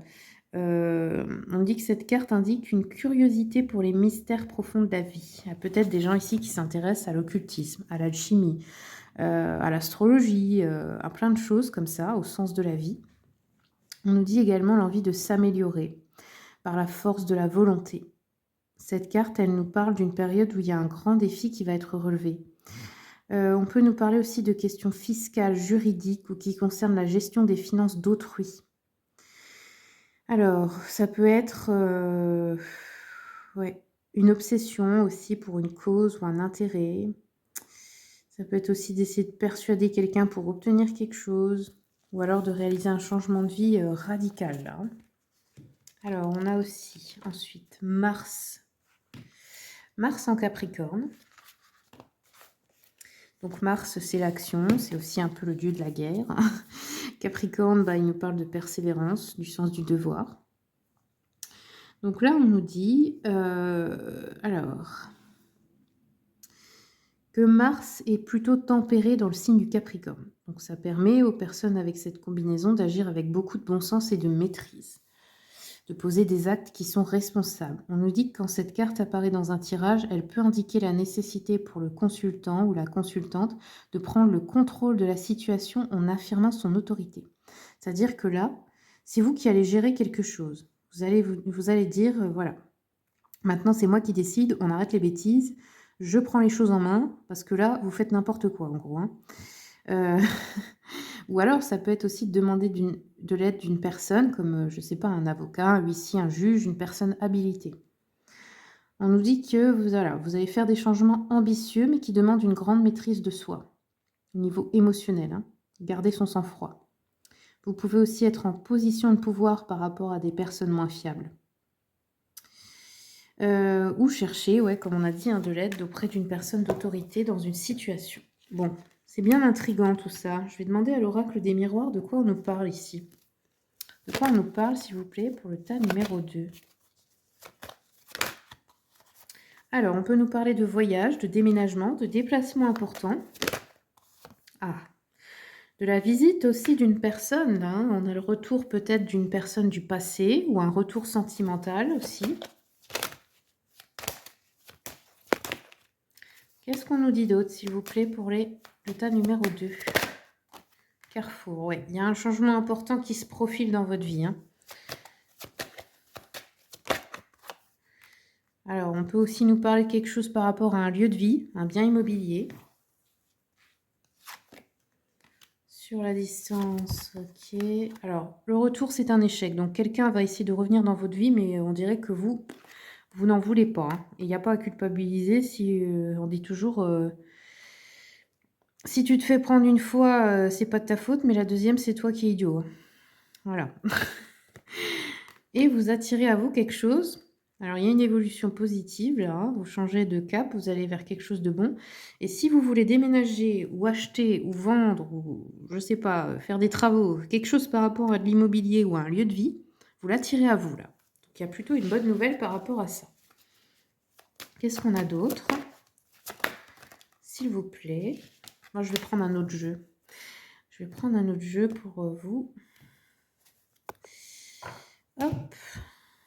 on dit que cette carte indique une curiosité pour les mystères profonds de la vie. Il y a peut-être des gens ici qui s'intéressent à l'occultisme, à l'alchimie, à l'astrologie, à plein de choses comme ça, au sens de la vie. On nous dit également l'envie de s'améliorer par la force de la volonté. Cette carte, elle nous parle d'une période où il y a un grand défi qui va être relevé. On peut nous parler aussi de questions fiscales, juridiques ou qui concernent la gestion des finances d'autrui. Alors, ça peut être, ouais, une obsession aussi pour une cause ou un intérêt. Ça peut être aussi d'essayer de persuader quelqu'un pour obtenir quelque chose ou alors de réaliser un changement de vie, radical là. Alors, on a aussi ensuite Mars. Mars en Capricorne. Donc Mars, c'est l'action, c'est aussi un peu le dieu de la guerre. Capricorne, il nous parle de persévérance, du sens du devoir. Donc là, on nous dit, alors, que Mars est plutôt tempéré dans le signe du Capricorne. Donc ça permet aux personnes avec cette combinaison d'agir avec beaucoup de bon sens et de maîtrise, de poser des actes qui sont responsables. On nous dit que quand cette carte apparaît dans un tirage, elle peut indiquer la nécessité pour le consultant ou la consultante de prendre le contrôle de la situation en affirmant son autorité. C'est-à-dire que là, c'est vous qui allez gérer quelque chose. Vous allez dire, voilà, maintenant c'est moi qui décide, on arrête les bêtises, je prends les choses en main, parce que là, vous faites n'importe quoi, en gros. Ou alors, ça peut être aussi de demander de l'aide d'une personne, comme, je ne sais pas, un avocat, un huissier, un juge, une personne habilitée. On nous dit que vous allez faire des changements ambitieux, mais qui demandent une grande maîtrise de soi, au niveau émotionnel. Garder son sang-froid. Vous pouvez aussi être en position de pouvoir par rapport à des personnes moins fiables. Ou chercher, comme on a dit, de l'aide auprès d'une personne d'autorité dans une situation. Bon, c'est bien intriguant tout ça. Je vais demander à l'oracle des miroirs de quoi on nous parle ici. De quoi on nous parle, s'il vous plaît, pour le tas numéro 2. Alors, on peut nous parler de voyage, de déménagement, de déplacement important. Ah, de la visite aussi d'une personne, là. On a le retour peut-être d'une personne du passé ou un retour sentimental aussi. Qu'est-ce qu'on nous dit d'autre, s'il vous plaît, pour le tas numéro 2? Carrefour, ouais. Il y a un changement important qui se profile dans votre vie. Alors, on peut aussi nous parler de quelque chose par rapport à un lieu de vie, un bien immobilier. Sur la distance, ok. Alors, le retour, c'est un échec. Donc, quelqu'un va essayer de revenir dans votre vie, mais on dirait que vous n'en voulez pas. Et il n'y a pas à culpabiliser si on dit toujours... si tu te fais prendre une fois, c'est pas de ta faute, mais la deuxième, c'est toi qui es idiot. Voilà. Et vous attirez à vous quelque chose. Alors, il y a une évolution positive, là. Vous changez de cap, vous allez vers quelque chose de bon. Et si vous voulez déménager ou acheter ou vendre ou, je sais pas, faire des travaux, quelque chose par rapport à de l'immobilier ou à un lieu de vie, vous l'attirez à vous, là. Donc, il y a plutôt une bonne nouvelle par rapport à ça. Qu'est-ce qu'on a d'autre? S'il vous plaît. Moi, je vais prendre un autre jeu. Je vais prendre un autre jeu pour vous. Hop.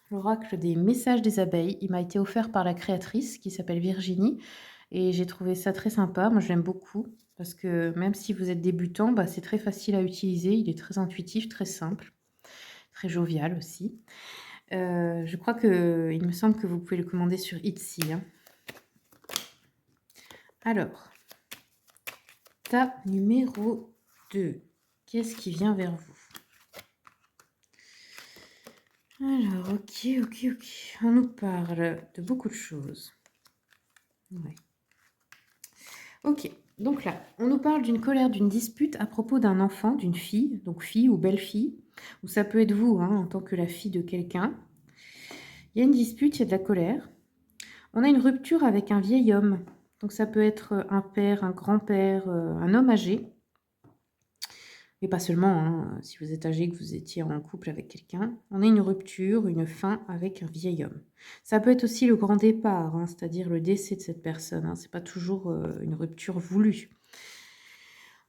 L'oracle des messages des abeilles. Il m'a été offert par la créatrice qui s'appelle Virginie. Et j'ai trouvé ça très sympa. Moi, je l'aime beaucoup. Parce que même si vous êtes débutant, c'est très facile à utiliser. Il est très intuitif, très simple. Très jovial aussi. Je crois que il me semble que vous pouvez le commander sur Etsy. Alors, tas numéro 2. Qu'est-ce qui vient vers vous? Alors, ok. On nous parle de beaucoup de choses. Ouais. Ok, donc là, on nous parle d'une colère, d'une dispute à propos d'un enfant, d'une fille, donc fille ou belle-fille, ou ça peut être vous, en tant que la fille de quelqu'un. Il y a une dispute, il y a de la colère. On a une rupture avec un vieil homme. Donc ça peut être un père, un grand-père, un homme âgé. Mais pas seulement, si vous êtes âgé, que vous étiez en couple avec quelqu'un. On a une rupture, une fin avec un vieil homme. Ça peut être aussi le grand départ, c'est-à-dire le décès de cette personne. C'est pas toujours une rupture voulue.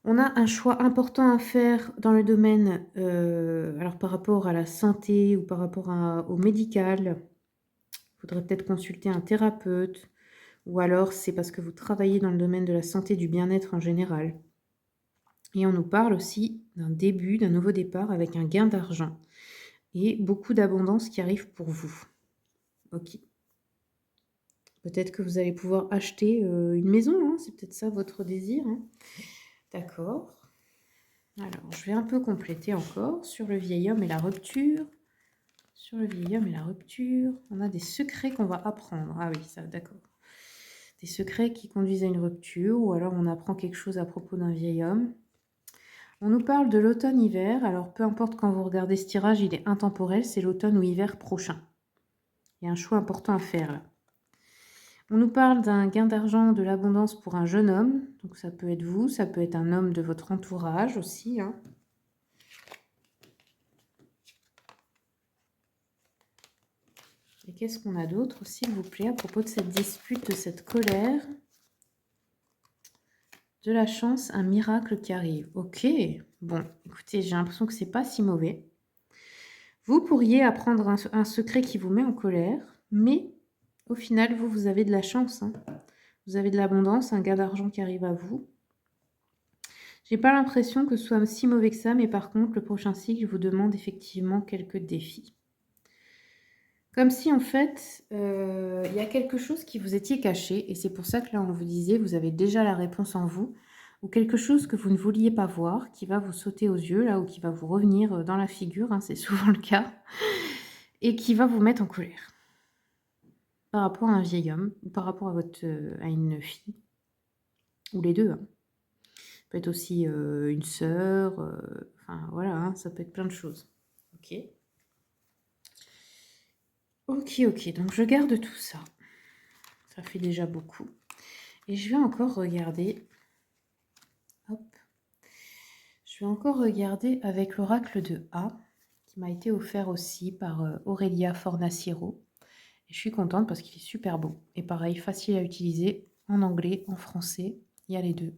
On a un choix important à faire dans le domaine, alors par rapport à la santé ou par rapport au médical. Il faudrait peut-être consulter un thérapeute. Ou alors c'est parce que vous travaillez dans le domaine de la santé, du bien-être en général. Et on nous parle aussi d'un début, d'un nouveau départ avec un gain d'argent et beaucoup d'abondance qui arrive pour vous. OK. Peut-être que vous allez pouvoir acheter, une maison, hein, c'est peut-être ça votre désir, hein? D'accord. Alors, je vais un peu compléter encore sur le vieil homme et la rupture. Sur le vieil homme et la rupture, on a des secrets qu'on va apprendre. Ah oui, ça, d'accord. Des secrets qui conduisent à une rupture, ou alors on apprend quelque chose à propos d'un vieil homme. On nous parle de l'automne-hiver, alors peu importe quand vous regardez ce tirage, il est intemporel, c'est l'automne ou hiver prochain. Il y a un choix important à faire là. On nous parle d'un gain d'argent, de l'abondance pour un jeune homme, donc ça peut être vous, ça peut être un homme de votre entourage aussi, hein. Et qu'est-ce qu'on a d'autre, s'il vous plaît, à propos de cette dispute, de cette colère? De la chance, un miracle qui arrive. Ok, bon, écoutez, j'ai l'impression que c'est pas si mauvais. Vous pourriez apprendre un secret qui vous met en colère, mais au final, vous avez de la chance, hein. Vous avez de l'abondance, un gain d'argent qui arrive à vous. J'ai pas l'impression que ce soit si mauvais que ça, mais par contre, le prochain cycle vous demande effectivement quelques défis. Comme si en fait, il y a quelque chose qui vous étiez caché, et c'est pour ça que là, on vous disait, vous avez déjà la réponse en vous, ou quelque chose que vous ne vouliez pas voir, qui va vous sauter aux yeux, là, ou qui va vous revenir dans la figure, hein, c'est souvent le cas, et qui va vous mettre en colère. Par rapport à un vieil homme, ou par rapport à une fille, ou les deux, hein. Ça peut être aussi une sœur, enfin voilà, hein, ça peut être plein de choses. Ok. Ok, ok, donc je garde tout ça. Ça fait déjà beaucoup. Et je vais encore regarder. Hop. Je vais encore regarder avec l'oracle de A, qui m'a été offert aussi par Aurélia Fornaciero. Et je suis contente parce qu'il est super beau. Et pareil, facile à utiliser en anglais, en français. Il y a les deux.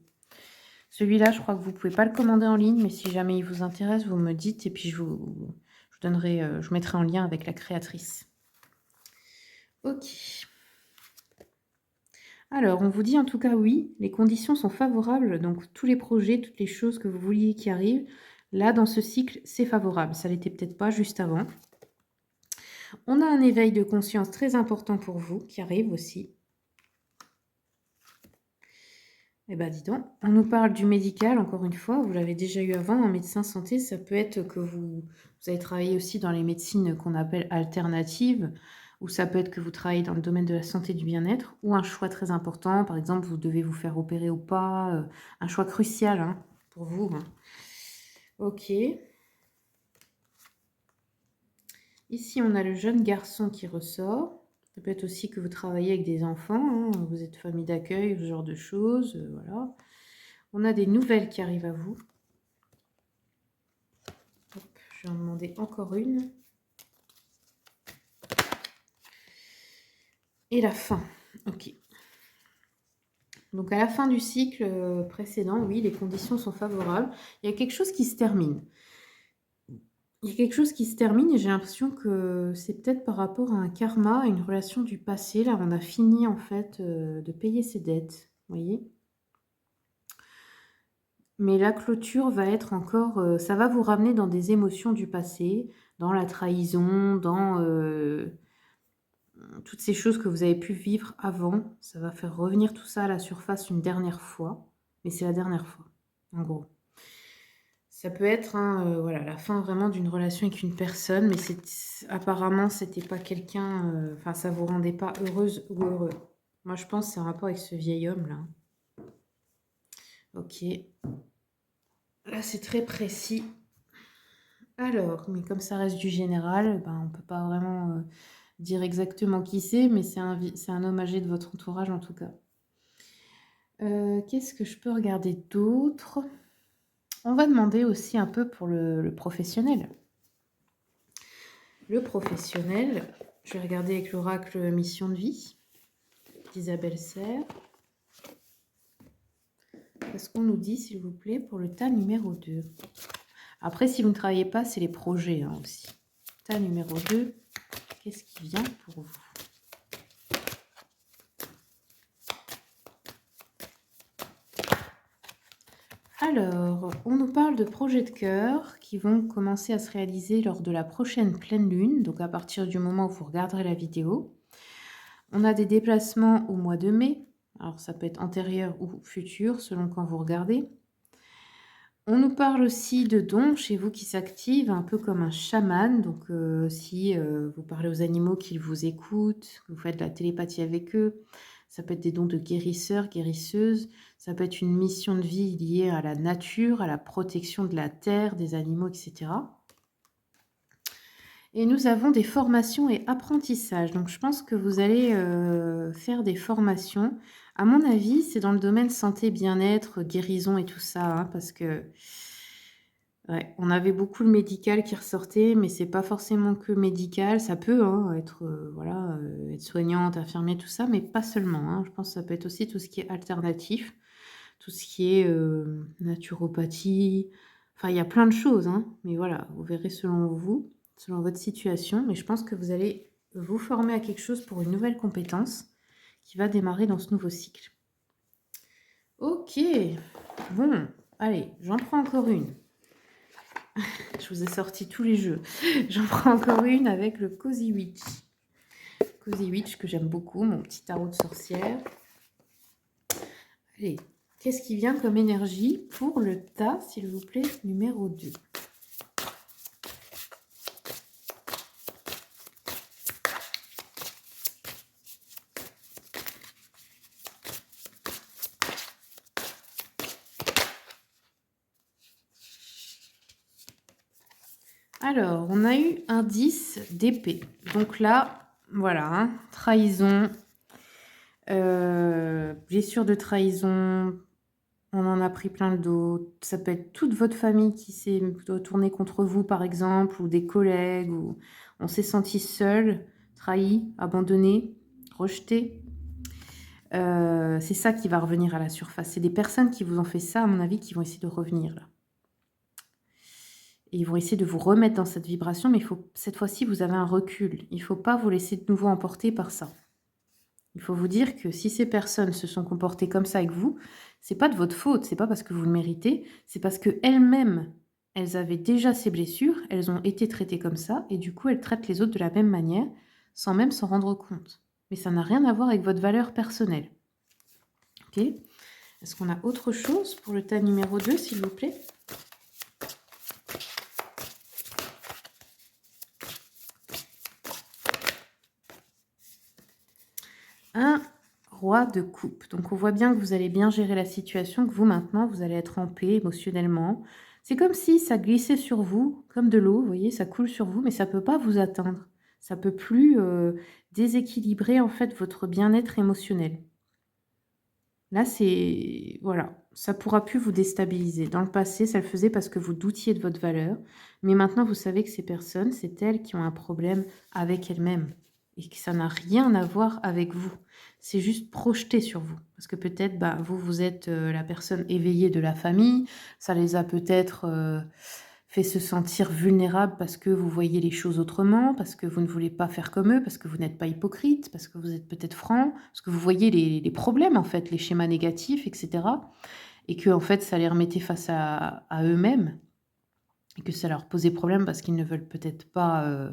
Celui-là, je crois que vous ne pouvez pas le commander en ligne, mais si jamais il vous intéresse, vous me dites et puis je vous donnerai, je mettrai en lien avec la créatrice. Ok. Alors, on vous dit en tout cas oui, les conditions sont favorables, donc tous les projets, toutes les choses que vous vouliez qui arrivent, là, dans ce cycle, c'est favorable. Ça l'était peut-être pas juste avant. On a un éveil de conscience très important pour vous qui arrive aussi. Eh bien, dis donc, on nous parle du médical, encore une fois, vous l'avez déjà eu avant, un médecin santé, ça peut être que vous avez travaillé aussi dans les médecines qu'on appelle alternatives, ou ça peut être que vous travaillez dans le domaine de la santé et du bien-être, ou un choix très important, par exemple, vous devez vous faire opérer ou pas, un choix crucial hein, pour vous. Hein. Ok. Ici, on a le jeune garçon qui ressort. Ça peut être aussi que vous travaillez avec des enfants, hein, vous êtes famille d'accueil, ce genre de choses, voilà. On a des nouvelles qui arrivent à vous. Hop, je vais en demander encore une. Et la fin. Ok. Donc à la fin du cycle précédent, oui, les conditions sont favorables. Il y a quelque chose qui se termine. Il y a quelque chose qui se termine et j'ai l'impression que c'est peut-être par rapport à un karma, à une relation du passé. Là, on a fini en fait de payer ses dettes. Vous voyez ? Mais la clôture va être encore, ça va vous ramener dans des émotions du passé, dans la trahison, dans toutes ces choses que vous avez pu vivre avant. Ça va faire revenir tout ça à la surface une dernière fois, mais c'est la dernière fois, en gros. Ça peut être hein, voilà, la fin vraiment d'une relation avec une personne, mais apparemment, c'était pas quelqu'un, enfin, ça vous rendait pas heureuse ou heureux. Moi, je pense que c'est un rapport avec ce vieil homme-là. Ok. Là, c'est très précis. Alors, mais comme ça reste du général, ben, on peut pas vraiment dire exactement qui c'est, mais c'est un homme âgé de votre entourage en tout cas. Qu'est-ce que je peux regarder d'autre? On va demander aussi un peu pour le professionnel. Le professionnel, je vais regarder avec l'oracle Mission de vie d'Isabelle Serre. Qu'est-ce qu'on nous dit, s'il vous plaît, pour le tas numéro 2? Après, si vous ne travaillez pas, c'est les projets hein, aussi. Tas numéro 2, qu'est-ce qui vient pour vous? Alors, on nous parle de projets de cœur qui vont commencer à se réaliser lors de la prochaine pleine lune, donc à partir du moment où vous regarderez la vidéo. On a des déplacements au mois de mai, alors ça peut être antérieur ou futur selon quand vous regardez. On nous parle aussi de dons chez vous qui s'activent, un peu comme un chaman. Donc, si vous parlez aux animaux qu'ils vous écoutent, que vous faites de la télépathie avec eux, ça peut être des dons de guérisseurs, guérisseuses. Ça peut être une mission de vie liée à la nature, à la protection de la terre, des animaux, etc. Et nous avons des formations et apprentissages. Donc, je pense que vous allez faire des formations. À mon avis, c'est dans le domaine santé, bien-être, guérison et tout ça, hein, parce que ouais, on avait beaucoup le médical qui ressortait, mais c'est pas forcément que médical. Ça peut hein, être, voilà, être soignante, infirmier, tout ça, mais pas seulement. Hein. Je pense que ça peut être aussi tout ce qui est alternatif, tout ce qui est naturopathie. Enfin, il y a plein de choses, hein, mais voilà, vous verrez selon vous, selon votre situation. Mais je pense que vous allez vous former à quelque chose pour une nouvelle compétence qui va démarrer dans ce nouveau cycle. Ok, bon, allez, j'en prends encore une. Je vous ai sorti tous les jeux. J'en prends encore une avec le Cozy Witch. Cozy Witch que j'aime beaucoup, mon petit tarot de sorcière. Allez, qu'est-ce qui vient comme énergie pour le tas, s'il vous plaît, numéro 2? Alors, on a eu un 10 d'épée. Donc là, voilà, hein, trahison, blessure de trahison, on en a pris plein le dos. Ça peut être toute votre famille qui s'est tournée contre vous, par exemple, ou des collègues, ou on s'est senti seul, trahi, abandonné, rejeté. C'est ça qui va revenir à la surface. C'est des personnes qui vous ont fait ça, à mon avis, qui vont essayer de revenir là. Et ils vont essayer de vous remettre dans cette vibration, mais il faut, cette fois-ci, vous avez un recul. Il ne faut pas vous laisser de nouveau emporter par ça. Il faut vous dire que si ces personnes se sont comportées comme ça avec vous, c'est pas de votre faute, c'est pas parce que vous le méritez, c'est parce que elles-mêmes, elles avaient déjà ces blessures, elles ont été traitées comme ça, et du coup, elles traitent les autres de la même manière, sans même s'en rendre compte. Mais ça n'a rien à voir avec votre valeur personnelle. Ok ? Est-ce qu'on a autre chose pour le tas numéro 2, s'il vous plaît ? Un roi de coupe. Donc, on voit bien que vous allez bien gérer la situation, que vous, maintenant, vous allez être en paix émotionnellement. C'est comme si ça glissait sur vous, comme de l'eau, vous voyez, ça coule sur vous, mais ça ne peut pas vous atteindre. Ça ne peut plus déséquilibrer, en fait, votre bien-être émotionnel. Là, c'est... Voilà, ça ne pourra plus vous déstabiliser. Dans le passé, ça le faisait parce que vous doutiez de votre valeur. Mais maintenant, vous savez que ces personnes, c'est elles qui ont un problème avec elles-mêmes. Et que ça n'a rien à voir avec vous. C'est juste projeté sur vous. Parce que peut-être, bah, vous êtes la personne éveillée de la famille. Ça les a peut-être fait se sentir vulnérables parce que vous voyez les choses autrement, parce que vous ne voulez pas faire comme eux, parce que vous n'êtes pas hypocrite, parce que vous êtes peut-être franc, parce que vous voyez les problèmes, en fait, les schémas négatifs, etc. Et que, en fait, ça les remettait face à eux-mêmes. Et que ça leur posait problème parce qu'ils ne veulent peut-être pas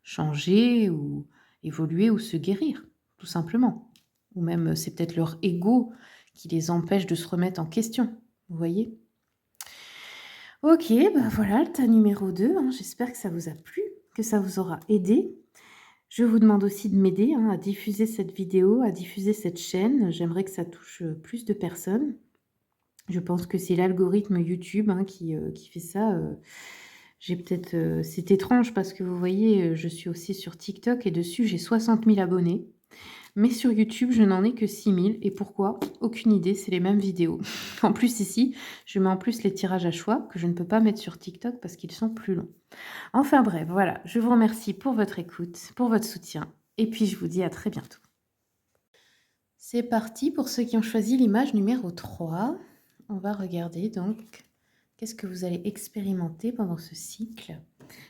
changer ou évoluer ou se guérir, tout simplement. Ou même, c'est peut-être leur ego qui les empêche de se remettre en question, vous voyez ? Ok, bah voilà, le tas numéro 2, hein, j'espère que ça vous a plu, que ça vous aura aidé. Je vous demande aussi de m'aider à diffuser cette vidéo, à diffuser cette chaîne. J'aimerais que ça touche plus de personnes. Je pense que c'est l'algorithme YouTube qui fait ça. J'ai peut-être, c'est étrange parce que vous voyez, je suis aussi sur TikTok et dessus j'ai 60 000 abonnés. Mais sur YouTube, je n'en ai que 6 000. Et pourquoi? Aucune idée, c'est les mêmes vidéos. En plus, ici, je mets en plus les tirages à choix que je ne peux pas mettre sur TikTok parce qu'ils sont plus longs. Enfin bref, voilà, je vous remercie pour votre écoute, pour votre soutien. Et puis, je vous dis à très bientôt. C'est parti pour ceux qui ont choisi l'image numéro 3. On va regarder donc qu'est-ce que vous allez expérimenter pendant ce cycle.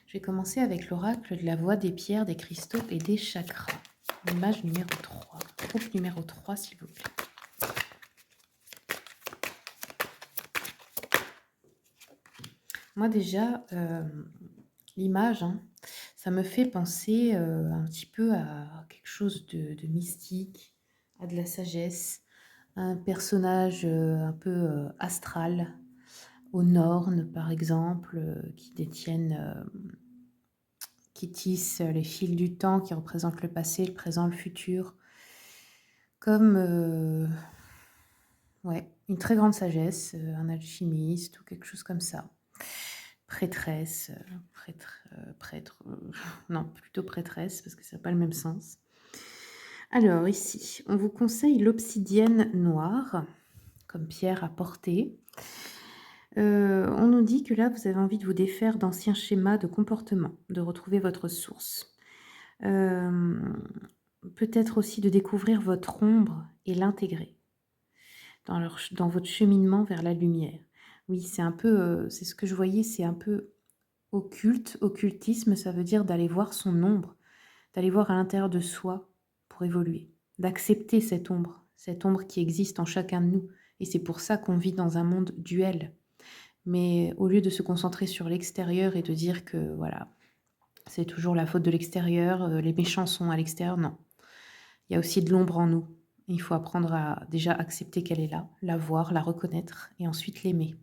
Je vais commencer avec l'oracle de la voix des pierres, des cristaux et des chakras. L'image numéro 3. Groupe numéro 3, s'il vous plaît. Moi déjà, l'image, hein, ça me fait penser, un petit peu à quelque chose de mystique, à de la sagesse, à un personnage, un peu, astral, aux Nornes par exemple, qui détiennent, qui tissent les fils du temps, qui représentent le passé, le présent, le futur, comme, ouais, une très grande sagesse, un alchimiste ou quelque chose comme ça. Prêtresse, prêtre, non, plutôt prêtresse parce que ça a pas le même sens. Alors ici, on vous conseille l'obsidienne noire comme pierre à porter. On nous dit que là, vous avez envie de vous défaire d'anciens schémas de comportement, de retrouver votre source. Hem, Peut-être aussi de découvrir votre ombre et l'intégrer dans votre cheminement vers la lumière. Oui, c'est un peu, c'est ce que je voyais, c'est un peu occulte. Occultisme, ça veut dire d'aller voir son ombre, d'aller voir à l'intérieur de soi pour évoluer, d'accepter cette ombre qui existe en chacun de nous. Et c'est pour ça qu'on vit dans un monde duel. Mais au lieu de se concentrer sur l'extérieur et de dire que voilà, c'est toujours la faute de l'extérieur, les méchants sont à l'extérieur, non. Il y a aussi de l'ombre en nous. Il faut apprendre à déjà accepter qu'elle est là, la voir, la reconnaître et ensuite l'aimer.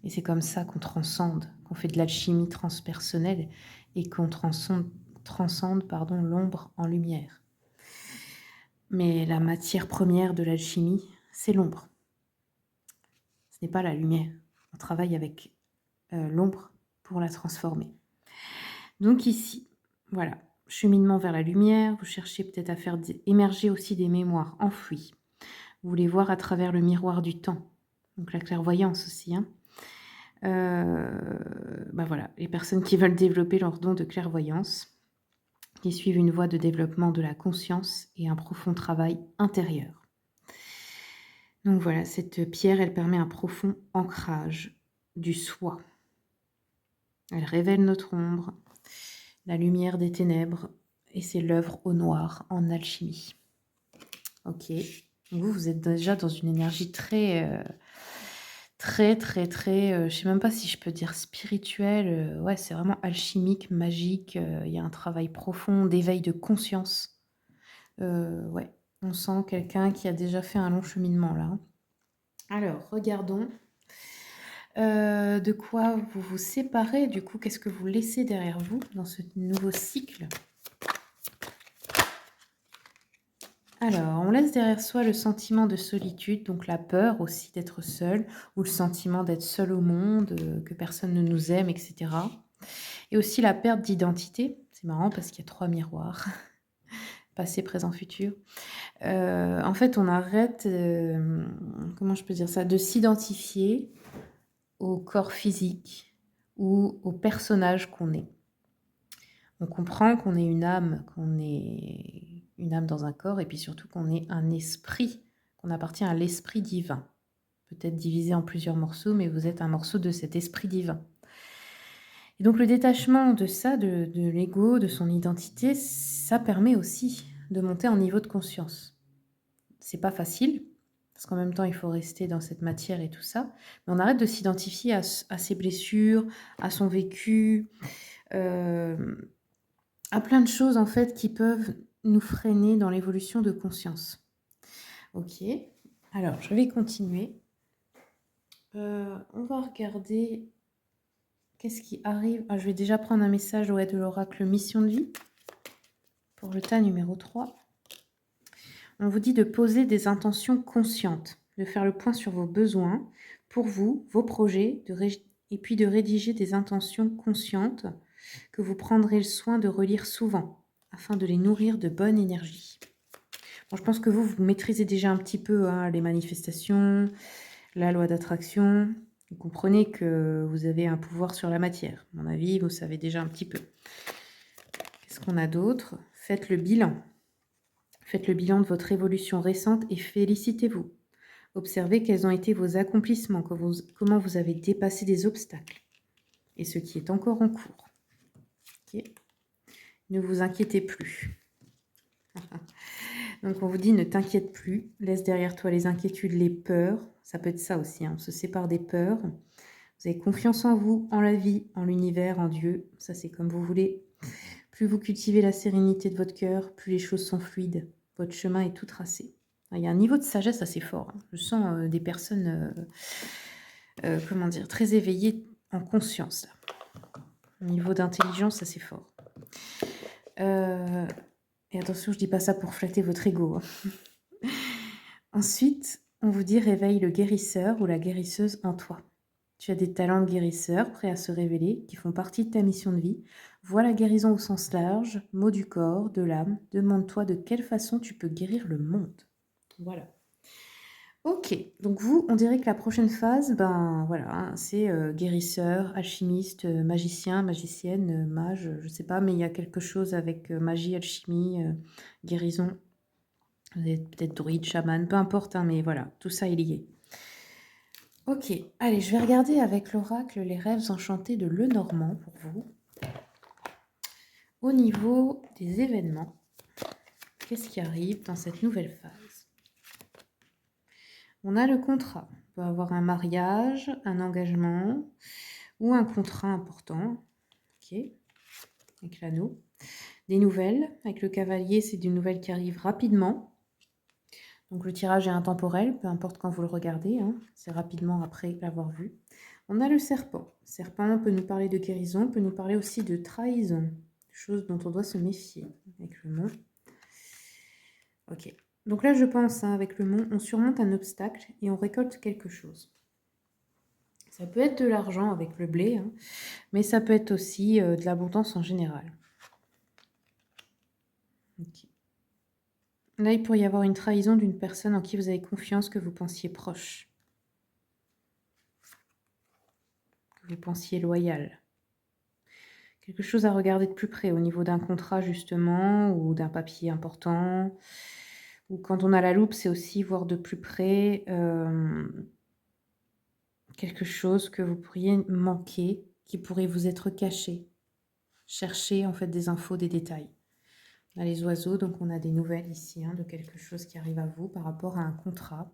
Et c'est comme ça qu'on transcende, qu'on fait de l'alchimie transpersonnelle et qu'on transcende pardon, l'ombre en lumière. Mais la matière première de l'alchimie, c'est l'ombre. Ce n'est pas la lumière. On travaille avec l'ombre pour la transformer. Donc ici, voilà, cheminement vers la lumière, vous cherchez peut-être à faire émerger aussi des mémoires enfouies. Vous voulez voir à travers le miroir du temps. Donc la clairvoyance aussi, hein. Bah voilà, les personnes qui veulent développer leur don de clairvoyance, qui suivent une voie de développement de la conscience et un profond travail intérieur. Donc voilà, cette pierre, elle permet un profond ancrage du soi. Elle révèle notre ombre, la lumière des ténèbres, et c'est l'œuvre au noir en alchimie. Ok, donc vous êtes déjà dans une énergie très, je sais même pas si je peux dire spirituelle, ouais, c'est vraiment alchimique, magique, il y a un travail profond d'éveil de conscience. Ouais, on sent quelqu'un qui a déjà fait un long cheminement là. Alors, regardons, de quoi vous vous séparez, du coup, qu'est-ce que vous laissez derrière vous dans ce nouveau cycle? Alors, on laisse derrière soi le sentiment de solitude, donc la peur aussi d'être seul, ou le sentiment d'être seul au monde, que personne ne nous aime, etc. Et aussi la perte d'identité. C'est marrant parce qu'il y a 3 miroirs, passé, présent, futur. En fait, on arrête, comment je peux dire ça? De s'identifier au corps physique ou au personnage qu'on est. On comprend qu'on est une âme, dans un corps et puis surtout qu'on est un esprit, qu'on appartient à l'esprit divin. Peut-être divisé en plusieurs morceaux, mais vous êtes un morceau de cet esprit divin. Et donc le détachement de ça, de l'ego, de son identité, ça permet aussi de monter en niveau de conscience. C'est pas facile, parce qu'en même temps, il faut rester dans cette matière et tout ça, mais on arrête de s'identifier à ses blessures, à son vécu, à plein de choses en fait qui peuvent nous freiner dans l'évolution de conscience. Ok, alors je vais continuer. On va regarder qu'est-ce qui arrive. Ah, je vais déjà prendre un message de l'oracle Mission de vie pour le tas numéro 3. On vous dit de poser des intentions conscientes, de faire le point sur vos besoins pour vous, vos projets, et puis de rédiger des intentions conscientes que vous prendrez le soin de relire souvent afin de les nourrir de bonne énergie. Bon, je pense que vous maîtrisez déjà un petit peu les manifestations, la loi d'attraction. Vous comprenez que vous avez un pouvoir sur la matière. À mon avis, vous savez déjà un petit peu. Qu'est-ce qu'on a d'autre? Faites le bilan. Faites le bilan de votre évolution récente et félicitez-vous. Observez quels ont été vos accomplissements, comment vous avez dépassé des obstacles et ce qui est encore en cours. Okay. Ne vous inquiétez plus. Donc on vous dit ne t'inquiète plus, laisse derrière toi les inquiétudes, les peurs. Ça peut être ça aussi, hein. On se sépare des peurs. Vous avez confiance en vous, en la vie, en l'univers, en Dieu. Ça, c'est comme vous voulez. Plus vous cultivez la sérénité de votre cœur, plus les choses sont fluides. Votre chemin est tout tracé. Il y a un niveau de sagesse assez fort, hein. Je sens des personnes, comment dire, très éveillées en conscience. Un niveau d'intelligence assez fort. Et attention, je dis pas ça pour flatter votre ego, hein. Ensuite, on vous dit réveille le guérisseur ou la guérisseuse en toi. Tu as des talents de guérisseur prêts à se révéler, qui font partie de ta mission de vie. Vois la guérison au sens large, mot du corps, de l'âme. Demande-toi de quelle façon tu peux guérir le monde. Voilà. Ok, donc vous, on dirait que la prochaine phase, ben voilà, hein, c'est guérisseur, alchimiste, magicien, magicienne, mage, je sais pas, mais il y a quelque chose avec magie, alchimie, guérison. Vous êtes peut-être druide, chaman, peu importe, hein, mais voilà, tout ça est lié. Ok, allez, je vais regarder avec l'oracle les rêves enchantés de Lenormand pour vous. Au niveau des événements, qu'est-ce qui arrive dans cette nouvelle phase? On a le contrat. On peut avoir un mariage, un engagement ou un contrat important. Ok, avec l'anneau. Des nouvelles. Avec le cavalier, c'est des nouvelles qui arrivent rapidement. Donc le tirage est intemporel, peu importe quand vous le regardez, hein, c'est rapidement après l'avoir vu. On a le serpent. Le serpent peut nous parler de guérison, peut nous parler aussi de trahison, chose dont on doit se méfier avec le mont. Ok, donc là je pense, hein, avec le mont, on surmonte un obstacle et on récolte quelque chose. Ça peut être de l'argent avec le blé, hein, mais ça peut être aussi de l'abondance en général. Ok. Là, il pourrait y avoir une trahison d'une personne en qui vous avez confiance, que vous pensiez proche, que vous pensiez loyal. Quelque chose à regarder de plus près au niveau d'un contrat justement ou d'un papier important. Ou quand on a la loupe, c'est aussi voir de plus près quelque chose que vous pourriez manquer, qui pourrait vous être caché. Chercher en fait des infos, des détails. On a les oiseaux, donc on a des nouvelles ici, hein, de quelque chose qui arrive à vous par rapport à un contrat.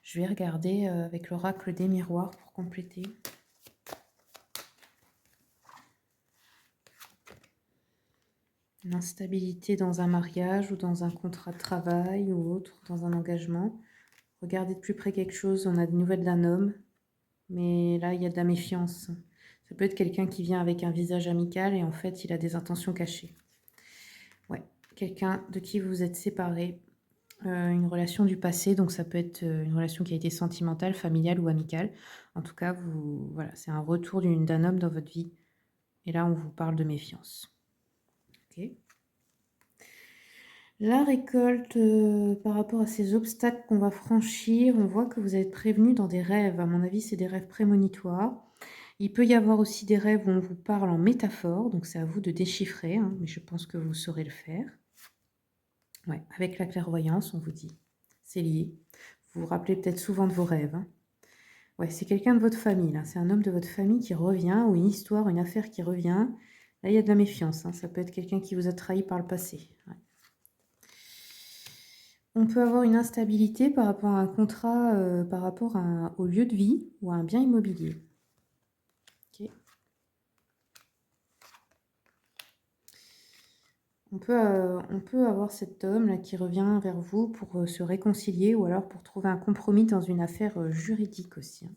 Je vais regarder avec l'oracle des miroirs pour compléter. L'instabilité dans un mariage ou dans un contrat de travail ou autre, dans un engagement. Regardez de plus près quelque chose, on a des nouvelles d'un homme, mais là il y a de la méfiance. Ça peut être quelqu'un qui vient avec un visage amical et en fait il a des intentions cachées. Ouais, quelqu'un de qui vous êtes séparé, une relation du passé, donc ça peut être une relation qui a été sentimentale, familiale ou amicale. En tout cas, voilà, c'est un retour d'un homme dans votre vie. Et là, on vous parle de méfiance. Ok. La récolte, par rapport à ces obstacles qu'on va franchir, on voit que vous êtes prévenu dans des rêves. À mon avis, c'est des rêves prémonitoires. Il peut y avoir aussi des rêves où on vous parle en métaphore, donc c'est à vous de déchiffrer, hein, mais je pense que vous saurez le faire. Ouais, avec la clairvoyance, on vous dit. C'est lié. Vous vous rappelez peut-être souvent de vos rêves, hein. Ouais, c'est quelqu'un de votre famille, là. C'est un homme de votre famille qui revient, ou une histoire, une affaire qui revient. Là, il y a de la méfiance, hein. Ça peut être quelqu'un qui vous a trahi par le passé. Ouais. On peut avoir une instabilité par rapport à un contrat, par rapport au lieu de vie ou à un bien immobilier. Ok. On peut avoir cet homme là qui revient vers vous pour se réconcilier ou alors pour trouver un compromis dans une affaire juridique aussi, hein.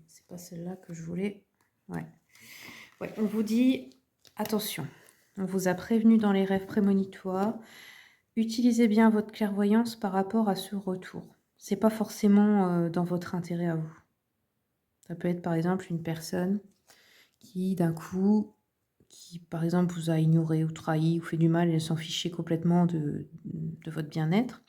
C'est pas celle-là que je voulais. Ouais. Ouais, on vous dit attention. On vous a prévenu dans les rêves prémonitoires. Utilisez bien votre clairvoyance par rapport à ce retour. C'est pas forcément dans votre intérêt à vous. Ça peut être par exemple une personne qui d'un coup, qui par exemple vous a ignoré ou trahi ou fait du mal, elle s'en fichait complètement de votre bien-être.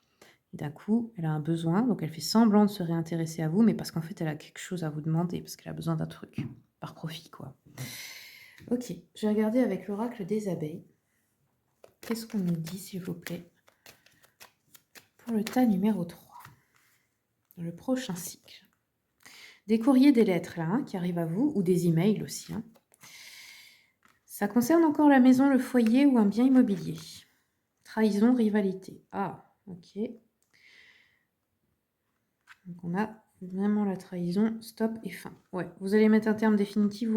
Et d'un coup, elle a un besoin, donc elle fait semblant de se réintéresser à vous, mais parce qu'en fait, elle a quelque chose à vous demander, parce qu'elle a besoin d'un truc, par profit, quoi. Ok, je vais regarder avec l'oracle des abeilles. Qu'est-ce qu'on nous dit, s'il vous plaît, pour le tas numéro 3, dans le prochain cycle? Des courriers, des lettres, là, hein, qui arrivent à vous, ou des emails aussi, hein. Ça concerne encore la maison, le foyer ou un bien immobilier. Trahison, rivalité. Ah, ok. Donc on a Vraiment la trahison, stop et fin. Ouais, vous allez mettre un terme définitif,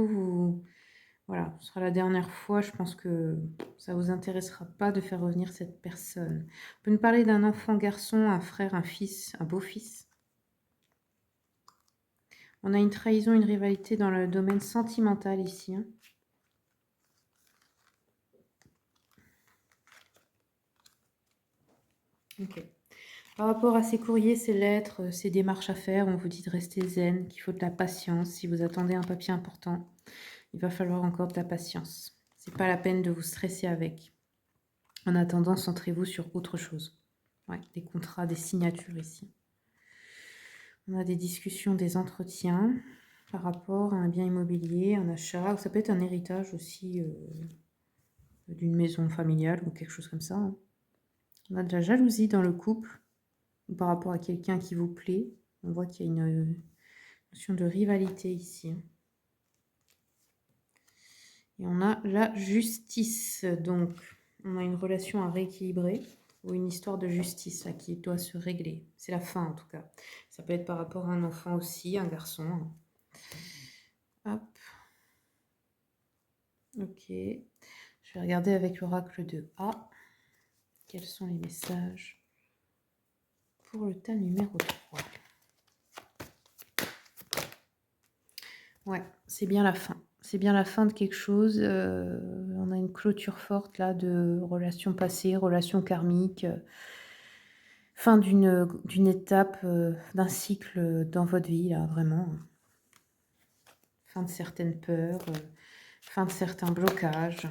voilà, ce sera la dernière fois. Je pense que ça vous intéressera pas de faire revenir cette personne. On peut nous parler d'un enfant garçon, un frère, un fils, un beau-fils. On a une trahison, une rivalité dans le domaine sentimental ici. Hein. Ok. Par rapport à ces courriers, ces lettres, ces démarches à faire, on vous dit de rester zen, qu'il faut de la patience. Si vous attendez un papier important, il va falloir encore de la patience. C'est pas la peine de vous stresser avec. En attendant, centrez-vous sur autre chose. Ouais, des contrats, des signatures ici. On a des discussions, des entretiens par rapport à un bien immobilier, un achat, ou ça peut être un héritage aussi d'une maison familiale ou quelque chose comme ça. Hein. On a de la jalousie dans le couple ou par rapport à quelqu'un qui vous plaît. On voit qu'il y a une notion de rivalité ici. Et on a la justice. Donc, on a une relation à rééquilibrer ou une histoire de justice là, qui doit se régler. C'est la fin en tout cas. Ça peut être par rapport à un enfant aussi, un garçon. Hop. Ok. Je vais regarder avec l'oracle de A. Quels sont les messages pour le tas numéro 3? Ouais, c'est bien la fin. C'est bien la fin de quelque chose. On a une clôture forte là de relations passées, relations karmiques. Fin d'une étape, d'un cycle dans votre vie, là, vraiment. Fin de certaines peurs, fin de certains blocages.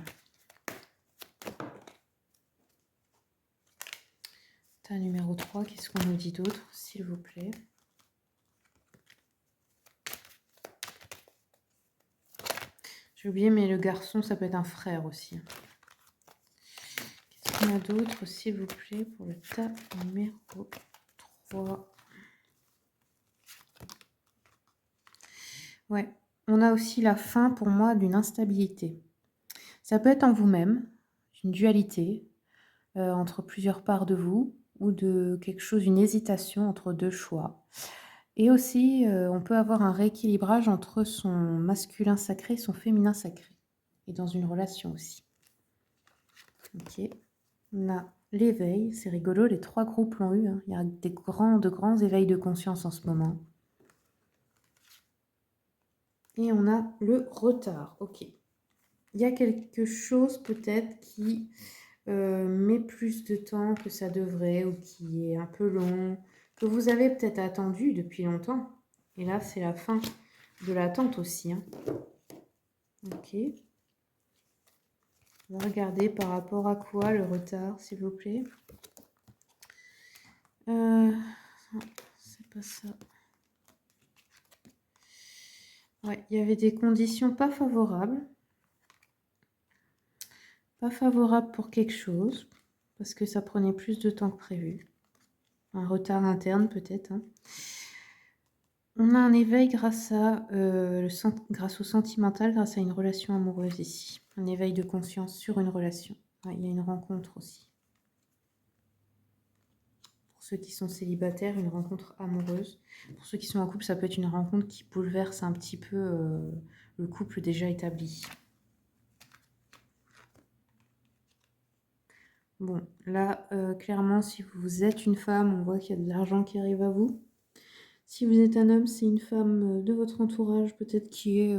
Tas numéro 3, qu'est-ce qu'on nous dit d'autre, s'il vous plaît? J'ai oublié, mais le garçon, ça peut être un frère aussi. Qu'est-ce qu'on a d'autre, s'il vous plaît, pour le tas numéro 3? Ouais, on a aussi la fin, pour moi, d'une instabilité. Ça peut être en vous-même, une dualité entre plusieurs parts de vous, ou de quelque chose, une hésitation entre deux choix. Et aussi, on peut avoir un rééquilibrage entre son masculin sacré et son féminin sacré. Et dans une relation aussi. Ok. On a l'éveil, c'est rigolo, les 3 groupes l'ont eu. Hein. Il y a de grands éveils de conscience en ce moment. Et on a le retard, ok. Il y a quelque chose peut-être qui met plus de temps que ça devrait ou qui est un peu long, que vous avez peut-être attendu depuis longtemps. Et là, c'est la fin de l'attente aussi. Hein. Ok. On va regarder par rapport à quoi le retard, s'il vous plaît. C'est pas ça. Ouais, il y avait des conditions pas favorables. Pas favorables pour quelque chose, parce que ça prenait plus de temps que prévu. Un retard interne peut-être. Hein. On a un éveil grâce au sentimental, grâce à une relation amoureuse ici. Un éveil de conscience sur une relation. Ouais, il y a une rencontre aussi. Pour ceux qui sont célibataires, une rencontre amoureuse. Pour ceux qui sont en couple, ça peut être une rencontre qui bouleverse un petit peu le couple déjà établi. Bon, là, clairement, si vous êtes une femme, on voit qu'il y a de l'argent qui arrive à vous. Si vous êtes un homme, c'est une femme de votre entourage, peut-être qui est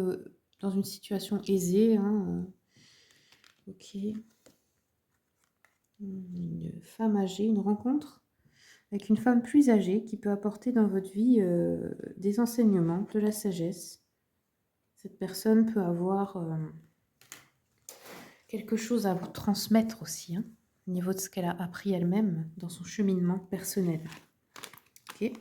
dans une situation aisée. Hein, ok. Une femme âgée, une rencontre avec une femme plus âgée qui peut apporter dans votre vie des enseignements, de la sagesse. Cette personne peut avoir quelque chose à vous transmettre aussi, hein, au niveau de ce qu'elle a appris elle-même dans son cheminement personnel. Ok.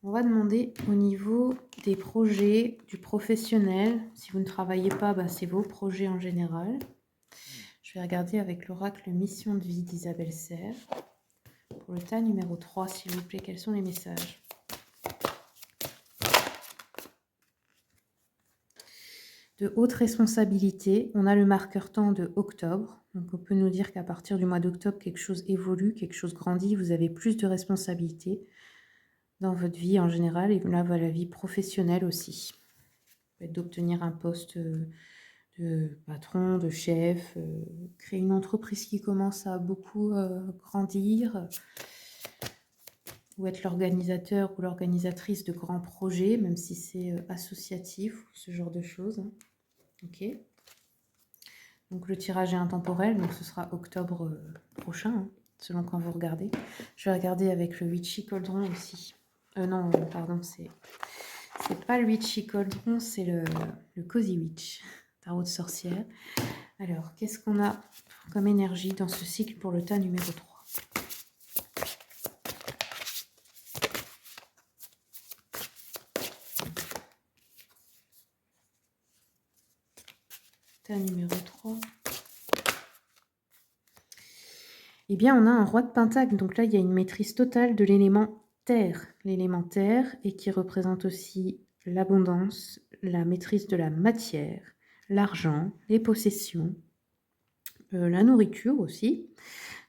On va demander au niveau des projets, du professionnel. Si vous ne travaillez pas, bah, c'est vos projets en général. Je vais regarder avec l'oracle Mission de vie d'Isabelle Serre. Pour le tas numéro 3, s'il vous plaît, quels sont les messages? de hautes responsabilités. On a le marqueur temps de octobre. Donc on peut nous dire qu'à partir du mois d'octobre, quelque chose évolue, quelque chose grandit, vous avez plus de responsabilités dans votre vie en général et là, la vie professionnelle aussi. Peut-être d'obtenir un poste de patron, de chef, créer une entreprise qui commence à beaucoup grandir, ou être l'organisateur ou l'organisatrice de grands projets, même si c'est associatif ou ce genre de choses. Hein. Ok. Donc le tirage est intemporel, donc ce sera octobre prochain, hein, selon quand vous regardez. Je vais regarder avec le Witchy Cauldron aussi. Non, pardon, c'est pas le Witchy Cauldron, c'est le Cozy Witch, tarot de sorcière. Alors, qu'est-ce qu'on a comme énergie dans ce cycle pour le tas numéro 3 ? Tas numéro 3. Eh bien, on a un roi de pentacle. Donc là, il y a une maîtrise totale de l'élément terre. L'élément terre, et qui représente aussi l'abondance, la maîtrise de la matière, l'argent, les possessions, la nourriture aussi.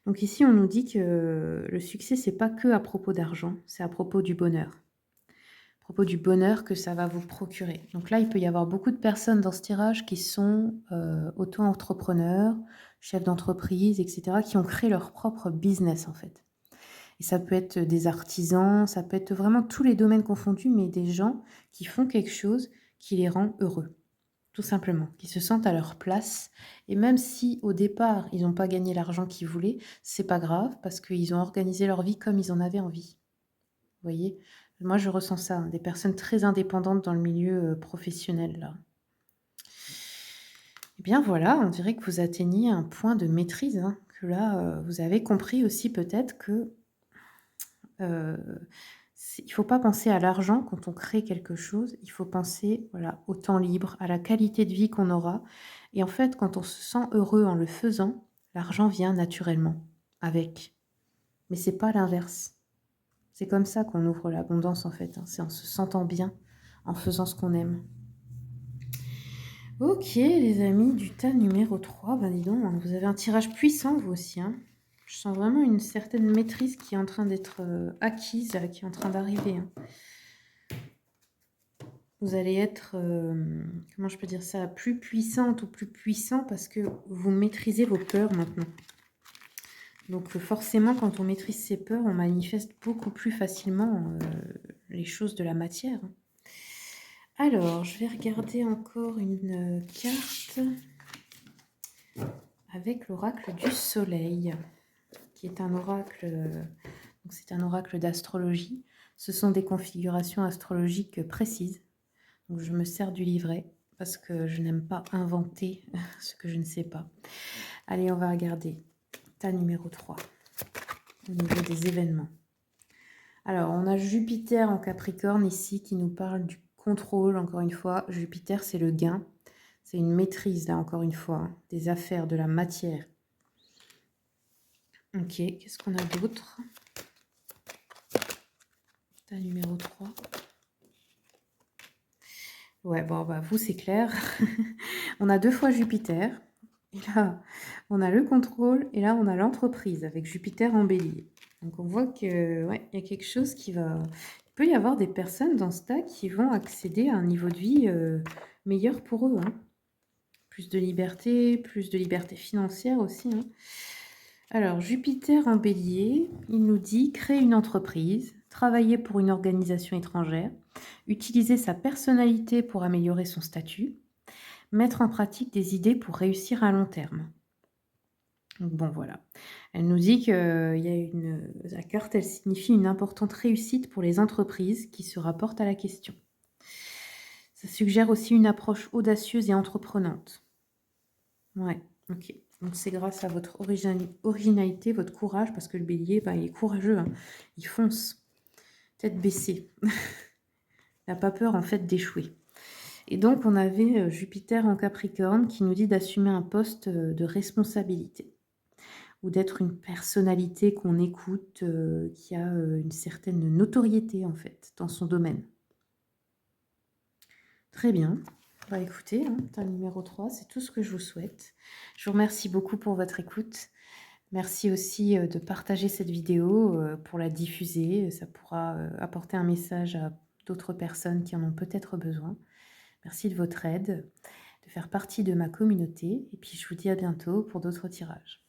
Donc ici, on nous dit que le succès, c'est pas que à propos d'argent, c'est à propos du bonheur. À propos du bonheur que ça va vous procurer. Donc là, il peut y avoir beaucoup de personnes dans ce tirage qui sont auto-entrepreneurs, chefs d'entreprise, etc., qui ont créé leur propre business, en fait. Et ça peut être des artisans, ça peut être vraiment tous les domaines confondus, mais des gens qui font quelque chose qui les rend heureux, tout simplement, qui se sentent à leur place. Et même si au départ, ils n'ont pas gagné l'argent qu'ils voulaient, c'est pas grave, parce qu'ils ont organisé leur vie comme ils en avaient envie. Vous voyez? Moi, je ressens ça, hein, des personnes très indépendantes dans le milieu professionnel, là. Eh bien voilà, on dirait que vous atteignez un point de maîtrise, hein, que là, vous avez compris aussi peut-être que il ne faut pas penser à l'argent quand on crée quelque chose, il faut penser voilà, au temps libre, à la qualité de vie qu'on aura. Et en fait, quand on se sent heureux en le faisant, l'argent vient naturellement avec. Mais c'est pas l'inverse. C'est comme ça qu'on ouvre l'abondance en fait, hein. C'est en se sentant bien, en faisant ce qu'on aime. Ok les amis, du tas numéro 3, ben dis donc, hein, vous avez un tirage puissant vous aussi. Hein. Je sens vraiment une certaine maîtrise qui est en train d'être acquise, là, qui est en train d'arriver. Hein. Vous allez être, comment je peux dire ça, plus puissante ou plus puissant parce que vous maîtrisez vos peurs maintenant. Donc forcément, quand on maîtrise ses peurs, on manifeste beaucoup plus facilement les choses de la matière. Alors, je vais regarder encore une carte avec l'oracle du soleil, qui est un oracle, donc c'est un oracle d'astrologie. Ce sont des configurations astrologiques précises. Donc je me sers du livret parce que je n'aime pas inventer ce que je ne sais pas. Allez, on va regarder tas numéro 3 au niveau des événements. Alors, on a Jupiter en Capricorne ici qui nous parle du contrôle, encore une fois. Jupiter, c'est le gain. C'est une maîtrise, là, encore une fois, hein, des affaires, de la matière. Ok, qu'est-ce qu'on a d'autre? Tas numéro 3. Ouais, bon, bah, vous, c'est clair. On a 2 fois Jupiter. Et là, on a le contrôle. Et là, on a l'entreprise avec Jupiter en bélier. Donc, on voit que ouais, y a quelque chose qui va... Il peut y avoir des personnes dans ce tas qui vont accéder à un niveau de vie meilleur pour eux. Hein. Plus de liberté financière aussi. Hein. Alors, Jupiter en bélier, il nous dit créer une entreprise, travailler pour une organisation étrangère, utiliser sa personnalité pour améliorer son statut, mettre en pratique des idées pour réussir à long terme. Donc bon, voilà. Elle nous dit que la carte, elle signifie une importante réussite pour les entreprises qui se rapportent à la question. Ça suggère aussi une approche audacieuse et entreprenante. Ouais, ok. Donc c'est grâce à votre originalité, votre courage, parce que le bélier, ben, il est courageux, hein. Il fonce, tête baissée. Il n'a pas peur en fait d'échouer. Et donc on avait Jupiter en Capricorne qui nous dit d'assumer un poste de responsabilité ou d'être une personnalité qu'on écoute, qui a une certaine notoriété en fait dans son domaine. Très bien. Bah, écoutez, hein, tu numéro 3, c'est tout ce que je vous souhaite. Je vous remercie beaucoup pour votre écoute. Merci aussi, de partager cette vidéo, pour la diffuser. Ça pourra, apporter un message à d'autres personnes qui en ont peut-être besoin. Merci de votre aide, de faire partie de ma communauté et puis je vous dis à bientôt pour d'autres tirages.